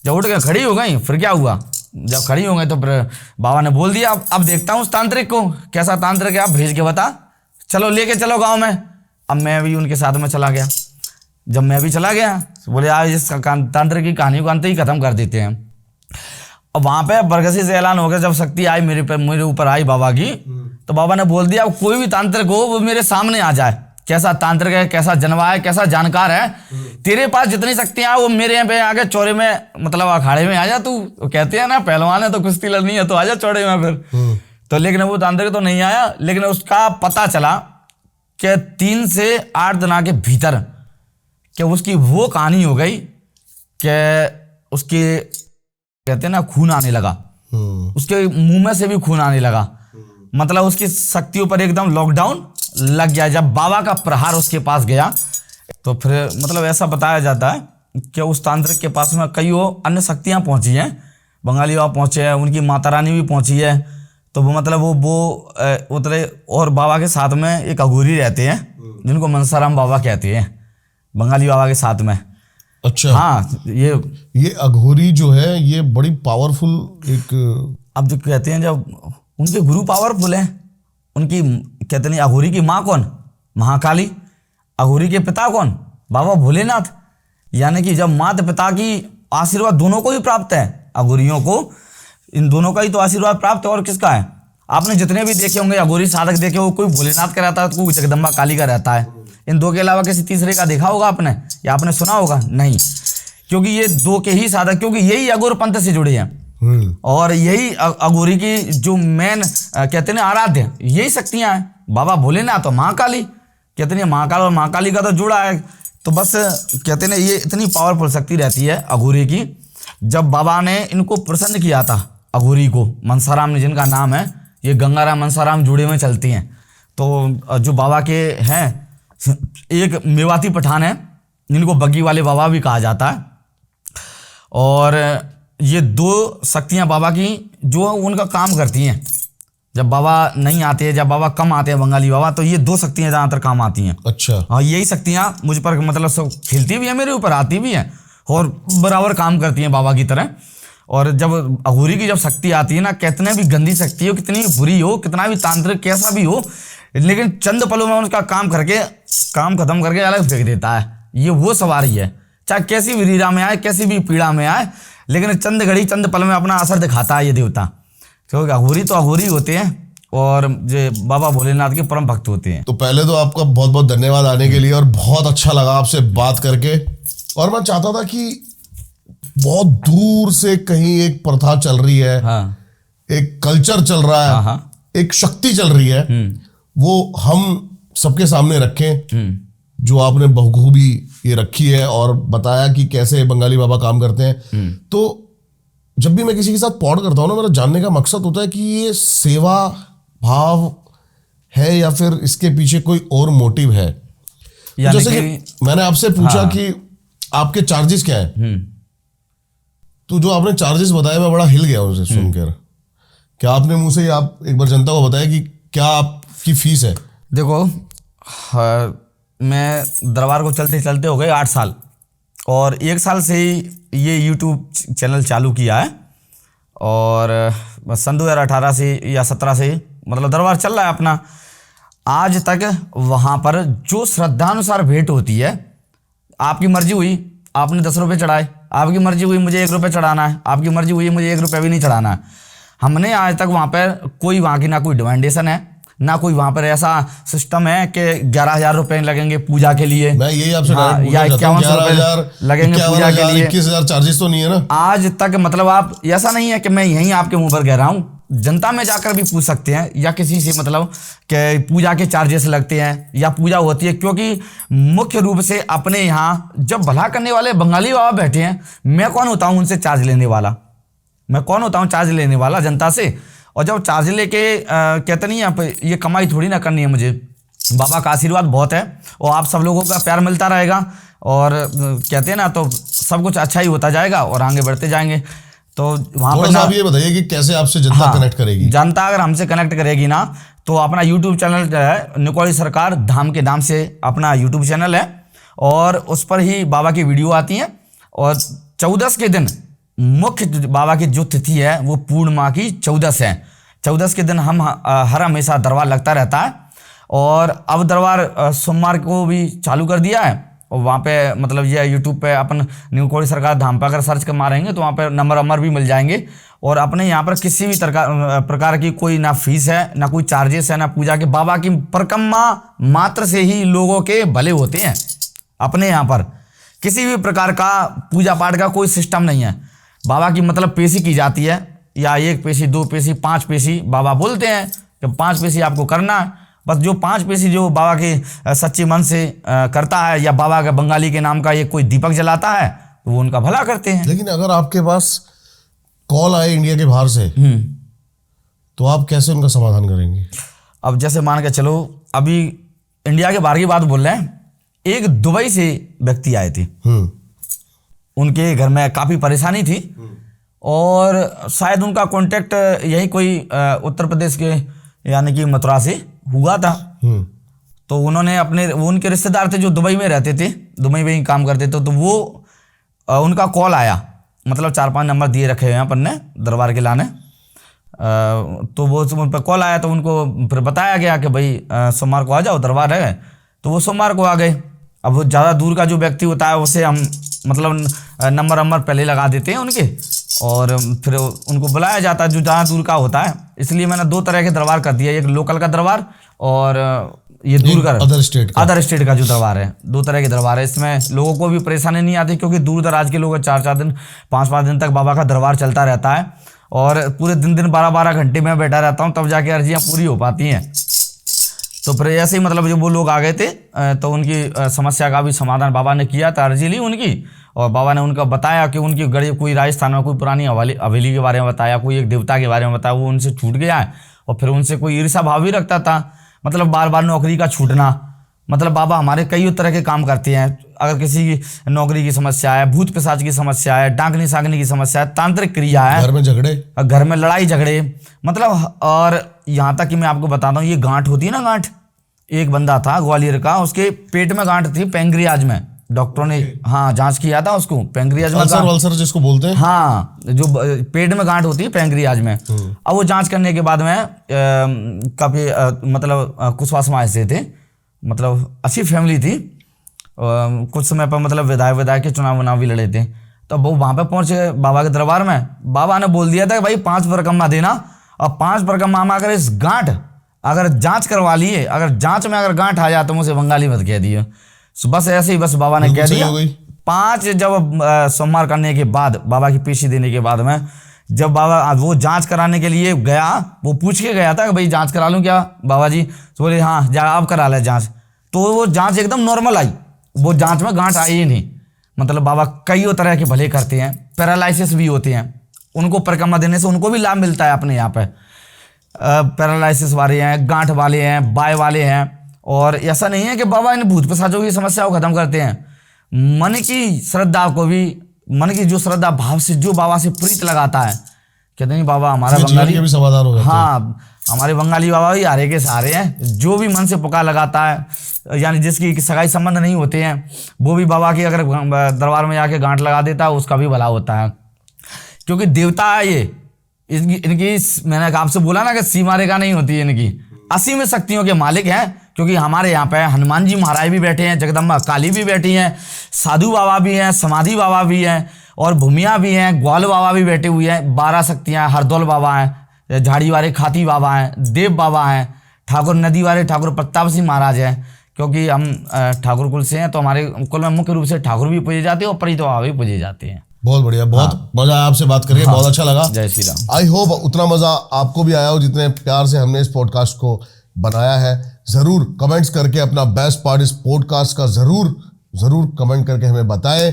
Speaker 2: जब उठ के खड़ी हो गई फिर क्या हुआ, जब खड़ी हो गई तो फिर बाबा ने बोल दिया अब देखता हूँ उस तांत्रिक को, कैसा तांत्रिक है आप भेज के बता, चलो लेके चलो गाँव में। अब मैं भी उनके साथ में चला गया। जब मैं भी चला गया बोले आज इस तांत्रिक की कहानी को अंत ही खत्म कर देते हैं। और वहां पे बरगसी से ऐलान हो गया, जब शक्ति आई मेरे ऊपर आई बाबा की, तो बाबा ने बोल दिया कोई भी तांत्रिक हो वो मेरे सामने आ जाए, कैसा तांत्रिक है, कैसा जनवा है, कैसा जानकार है, तेरे पास जितनी शक्तियां हैं वो मेरे यहाँ पे आगे चौड़े में, मतलब अखाड़े में आ जा तू। तो कहते हैं ना पहलवान है तो कुश्ती लड़नी है तो आ जा चौड़े में फिर। तो लेकिन वो तांत्रिक तो नहीं आया, लेकिन उसका पता चला कि 3 से 8 दिन के भीतर कि उसकी वो कहानी हो गई कि उसके कहते हैं ना खून आने लगा, उसके मुंह में से भी खून आने लगा। मतलब उसकी शक्तियों पर एकदम लॉकडाउन लग गया। जब बाबा का प्रहार उसके पास गया तो फिर मतलब ऐसा बताया जाता है कि उस तांत्रिक के पास में कई अन्य शक्तियां पहुंची हैं, बंगाली बाबा पहुंचे हैं, उनकी माता रानी भी पहुंची है। तो वो मतलब वो उतरे और बाबा के साथ में एक अघोरी रहते हैं जिनको मनसाराम बाबा कहते हैं, बंगाली बाबा के साथ में।
Speaker 1: अच्छा
Speaker 2: हाँ,
Speaker 1: ये अघोरी जो है ये बड़ी पावरफुल एक,
Speaker 2: अब जो कहते हैं जब उनके गुरु पावरफुल हैं, उनकी कहते नहीं अघोरी की माँ कौन, महाकाली, अघोरी के पिता कौन, बाबा भोलेनाथ। यानी कि जब माता पिता की आशीर्वाद दोनों को ही प्राप्त है, अघोरियों को इन दोनों का ही तो आशीर्वाद प्राप्त है। और किसका है, आपने जितने भी देखे होंगे अघोरी साधक देखे हो, कोई भोलेनाथ का रहता है तो कोई जगदम्बा काली का रहता है। इन 2 के अलावा किसी तीसरे का देखा होगा आपने या आपने सुना होगा? नहीं, क्योंकि ये 2 के ही साधक, क्योंकि यही अघोर पंथ से जुड़े हैं और यही अघोरी की जो मेन कहते हैं आराध्य यही शक्तियां हैं, बाबा भोलेनाथ और महाकाली। कहते हैं महाकाल और महाकाली का तो जुड़ा है। तो बस कहते हैं ये इतनी पावरफुल शक्ति रहती है अघोरी की। जब बाबा ने इनको प्रसन्न किया था अघोरी को, मनसाराम ने जिनका नाम है, ये गंगाराम मनसाराम जुड़े में चलती हैं। तो जो बाबा के हैं एक मेवाती पठान है जिनको बग्गी वाले बाबा भी कहा जाता है। और ये 2 शक्तियां बाबा की जो उनका काम करती हैं। जब बाबा नहीं आते हैं, जब बाबा कम आते हैं बंगाली बाबा, तो ये 2 शक्तियां ज़्यादातर काम आती हैं।
Speaker 1: अच्छा।
Speaker 2: हाँ, यही शक्तियां मुझ पर मतलब सब खेलती भी हैं, मेरे ऊपर आती भी हैं और बराबर काम करती हैं बाबा की तरह। और जब अघोरी की जब शक्ति आती है ना, कितने भी गंदी शक्ति हो, कितनी भी बुरी हो, कितना भी तांत्रिक कैसा भी हो, लेकिन चंद पलों में उसका काम खत्म करके अलग फेंक देता है। ये वो सवारी है, चाहे कैसी भी रीरा में आए, कैसी भी पीड़ा में आए, लेकिन चंद घड़ी चंद पल में अपना असर दिखाता है ये देवता। क्योंकि अघोरी तो अघोरी होते हैं और जो बाबा भोलेनाथ के परम भक्त होते हैं।
Speaker 1: तो पहले तो आपका बहुत बहुत धन्यवाद आने के लिए, और बहुत अच्छा लगा आपसे बात करके। और मैं चाहता था कि बहुत दूर से कहीं एक प्रथा चल रही है,
Speaker 2: हाँ,
Speaker 1: एक कल्चर चल रहा है,
Speaker 2: हाँ,
Speaker 1: एक शक्ति चल रही है, वो हम सबके सामने रखें, जो आपने बखूबी ये रखी है और बताया कि कैसे बंगाली बाबा काम करते हैं। तो जब भी मैं किसी के साथ पॉड करता हूँ ना, मेरा जानने का मकसद होता है कि ये सेवा भाव है या फिर इसके पीछे कोई और मोटिव है। जैसे कि मैंने आपसे पूछा कि आपके चार्जेस क्या है, तो जो आपने चार्जेस बताया मैं बड़ा हिल गया उसे सुनकर। क्या आपने मुंह से आप एक बार जनता को बताया कि क्या आपकी फीस है?
Speaker 2: देखो, मैं दरबार को चलते चलते हो गए 8 साल, और 1 साल से ही ये यूट्यूब चैनल चालू किया है। और सन 2018 से या 17 से मतलब दरबार चल रहा है अपना। आज तक वहाँ पर जो श्रद्धानुसार भेंट होती है, आपकी मर्जी हुई आपने 10 रुपये चढ़ाए, आपकी मर्जी हुई मुझे 1 रुपये चढ़ाना है, आपकी मर्जी हुई मुझे 1 रुपये भी नहीं चढ़ाना है। हमने आज तक वहाँ पर कोई वहाँ की ना कोई डिमांडेशन है, ना कोई वहां पर ऐसा सिस्टम है कि 11,000 रुपए लगेंगे पूजा के लिए।
Speaker 1: मैं यही आपसे
Speaker 2: या 5100 रुपए लगेंगे पूजा के लिए।
Speaker 1: 21,000 चार्जेस तो नहीं है ना
Speaker 2: आज तक? मतलब आप ऐसा नहीं है कि मैं यहीं आपके मुंह पर कह रहा हूँ, जनता में जाकर भी पूछ सकते हैं या किसी से, मतलब कि पूजा के चार्जेस लगते हैं या पूजा होती है। क्योंकि मुख्य रूप से अपने यहाँ जब भला करने वाले बंगाली बाबा बैठे हैं, मैं कौन होता हूँ उनसे चार्ज लेने वाला? मैं कौन होता हूँ चार्ज लेने वाला जनता से? और जब चार्ज लेके कहते नहीं आप, ये कमाई थोड़ी ना करनी है मुझे। बाबा का आशीर्वाद बहुत है और आप सब लोगों का प्यार मिलता रहेगा और कहते हैं ना, तो सब कुछ अच्छा ही होता जाएगा और आगे बढ़ते जाएंगे। तो वहाँ पर
Speaker 1: आप ये बताइए कि कैसे आपसे जनता कनेक्ट करेगी?
Speaker 2: जनता अगर हमसे कनेक्ट करेगी ना, तो अपना यूट्यूब चैनल है निकोड़ी सरकार धाम के नाम से अपना यूट्यूब चैनल है और उस पर ही बाबा की वीडियो आती हैं। और 14 के दिन मुख्य बाबा की जो तिथि है वो पूर्णिमा की 14 है। 14 के दिन हम हर हमेशा दरबार लगता रहता है और अब दरबार सोमवार को भी चालू कर दिया है। और वहाँ पे मतलब ये यूट्यूब पे अपन निकोड़ी सरकार धाम पर अगर सर्च कर मारेंगे तो वहाँ पे नंबर भी मिल जाएंगे। और अपने यहाँ पर किसी भी प्रकार की कोई ना फीस है ना कोई चार्जेस है ना पूजा के। बाबा की परिक्रमा मात्र से ही लोगों के भले होते हैं। अपने यहाँ पर किसी भी प्रकार का पूजा पाठ का कोई सिस्टम नहीं है। बाबा की मतलब पेशी की जाती है, या 1 पेशी 2 पेशी 5 पेशी बाबा बोलते हैं कि 5 पेशी आपको करना है। बस जो 5 पेशी जो बाबा के सच्चे मन से करता है या बाबा का बंगाली के नाम का ये कोई दीपक जलाता है तो वो उनका भला करते हैं।
Speaker 1: लेकिन अगर आपके पास कॉल आए इंडिया के बाहर से तो आप कैसे उनका समाधान करेंगे?
Speaker 2: अब जैसे मान के चलो, अभी इंडिया के बाहर की बात बोल रहे हैं, एक दुबई से व्यक्ति आए थे। उनके घर में काफ़ी परेशानी थी और शायद उनका कांटेक्ट यही कोई उत्तर प्रदेश के यानी कि मथुरा से हुआ था। तो उन्होंने वो उनके रिश्तेदार थे जो दुबई में रहते थे, दुबई में ही काम करते थे। तो वो उनका कॉल आया, मतलब 4-5 नंबर दिए रखे हैं अपन ने दरबार के लाने। तो वो उन पर कॉल आया तो उनको फिर बताया गया कि भाई सोमवार को आ जाओ, दरबार है। तो वो सोमवार को आ गए। अब वो ज़्यादा दूर का जो व्यक्ति होता है उसे हम मतलब नंबर पहले लगा देते हैं उनके और फिर उनको बुलाया जाता है जो ज़्यादा दूर का होता है। इसलिए मैंने 2 तरह के दरबार कर दिया, एक लोकल का दरबार और ये दूर का अदर स्टेट का जो दरबार है। 2 तरह के दरबार है। इसमें लोगों को भी परेशानी नहीं आती क्योंकि दूर दराज के लोग 4-4 दिन 5-5 दिन तक बाबा का दरबार चलता रहता है और पूरे दिन 12-12 घंटे में बैठा रहता हूँ, तब जाके अर्जियाँ पूरी हो पाती हैं। तो फिर ऐसे ही मतलब जो वो लोग आ गए थे तो उनकी समस्या का भी समाधान बाबा ने किया था। अर्जी ली उनकी और बाबा ने उनका बताया कि उनकी गड़ी कोई राजस्थान में कोई पुरानी हवेली के बारे में बताया, कोई एक देवता के बारे में बताया, वो उनसे छूट गया है। और फिर उनसे कोई ईर्ष्या भाव भी रखता था, मतलब बार बार नौकरी का छूटना। मतलब बाबा हमारे कई तरह के काम करते हैं। अगर किसी की नौकरी की समस्या है, भूत पिशाच की समस्या है, डांकनी सागनी की समस्या है, तांत्रिक क्रिया है, घर में लड़ाई झगड़े, मतलब। और यहाँ तक कि मैं आपको बताता हूँ, ये गांठ होती है ना, गांठ। एक बंदा था ग्वालियर का, उसके पेट में गांठ थी पैंक्रियाज में। डॉक्टरों ने जांच किया था उसको, पैंक्रियाज में
Speaker 1: अल्सर जिसको बोलते हैं।
Speaker 2: हाँ, जो पेट में गांठ होती है पैंक्रियाज में। अब वो जांच करने के बाद में काफी मतलब कुशवाहा से थे, मतलब अच्छी फैमिली थी। कुछ समय पर मतलब विधायक के चुनाव भी लड़े थे। तो वो वहां पे पहुंचे बाबा के दरबार में। बाबा ने बोल दिया था कि भाई 5 परिक्रमा देना, और 5 परिक्रमा में अगर इस गांठ अगर जांच करवा लिए, अगर जांच में अगर गांठ आ जाए तो मुझे बंगाली मत कह दिए। बस ऐसे ही बस बाबा ने कह दिया। 5 जब सोमवार करने के बाद, बाबा की पेशी देने के बाद में, जब बाबा वो जांच कराने के लिए गया, वो पूछ के गया था कि भाई जांच करा लूं क्या बाबा जी? तो बोले हाँ जा आप करा ले जांच। तो वो जांच एकदम नॉर्मल आई, वो जांच में गांठ आई ही नहीं। मतलब बाबा कई तरह के भले करते हैं। पैरालिसिस भी होते हैं, उनको परिक्रमा देने से उनको भी लाभ मिलता है अपने यहाँ पे। पैरालिसिस वाले हैं, गांठ वाले हैं, बाय वाले हैं। और ऐसा नहीं है कि बाबा इन भूत पिशाचों की समस्या को खत्म करते हैं। मन की श्रद्धा को भी, मन की जो श्रद्धा भाव से जो बाबा से प्रीत लगाता है, कहते नहीं बाबा हमारा बंगाली
Speaker 1: भी समाधान हो जाता है।
Speaker 2: हाँ, हमारे बंगाली बाबा भी हारे के सहारे हैं। जो भी मन से पुकार लगाता है, यानी जिसकी सगाई संबंध नहीं होते हैं, वो भी बाबा की अगर दरबार में जाके गांठ लगा देता है, उसका भी भला होता है। क्योंकि देवता है ये, इनकी मैंने आपसे बोला ना कि सीमा रेखा नहीं होती है इनकी, असीम शक्तियों के मालिक हैं। क्योंकि हमारे यहाँ पे हनुमान जी महाराज भी बैठे हैं, जगदम्बा काली भी बैठी हैं, साधु बाबा भी हैं, समाधि बाबा भी हैं, और भूमिया भी हैं, ग्वाल बाबा भी बैठे हुए हैं, 12 शक्तियाँ, हरदौल बाबा हैं, झाड़ी वाले खाती बाबा हैं, देव बाबा हैं, ठाकुर नदी वाले ठाकुर प्रताप सिंह महाराज हैं, क्योंकि हम ठाकुर कुल से हैं, तो हमारे कुल में मुख्य रूप से ठाकुर भी पूजे जाते हैं और परितो भी पूजे जाते हैं।
Speaker 1: बहुत बढ़िया, बहुत मजा आया आपसे बात करके, बहुत अच्छा लगा।
Speaker 2: जय श्री राम।
Speaker 1: आई होप उतना मजा आपको भी आया हो जितने प्यार से हमने इस पॉडकास्ट को बनाया है। जरूर कमेंट्स करके अपना बेस्ट पार्ट इस पॉडकास्ट का जरूर कमेंट करके हमें बताएं।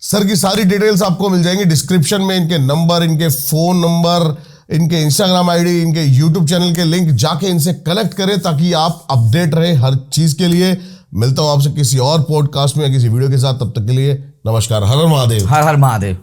Speaker 1: सर की सारी डिटेल्स आपको मिल जाएंगी डिस्क्रिप्शन में, इनके नंबर, इनके फोन नंबर, इनके इंस्टाग्राम आईडी, इनके यूट्यूब चैनल के लिंक, जाके इनसे कनेक्ट करें ताकि आप अपडेट रहे हर चीज के लिए। मिलता हूं आपसे किसी और पॉडकास्ट में या किसी वीडियो के साथ, तब तक के लिए नमस्कार। हर हर महादेव।
Speaker 2: हर हर महादेव।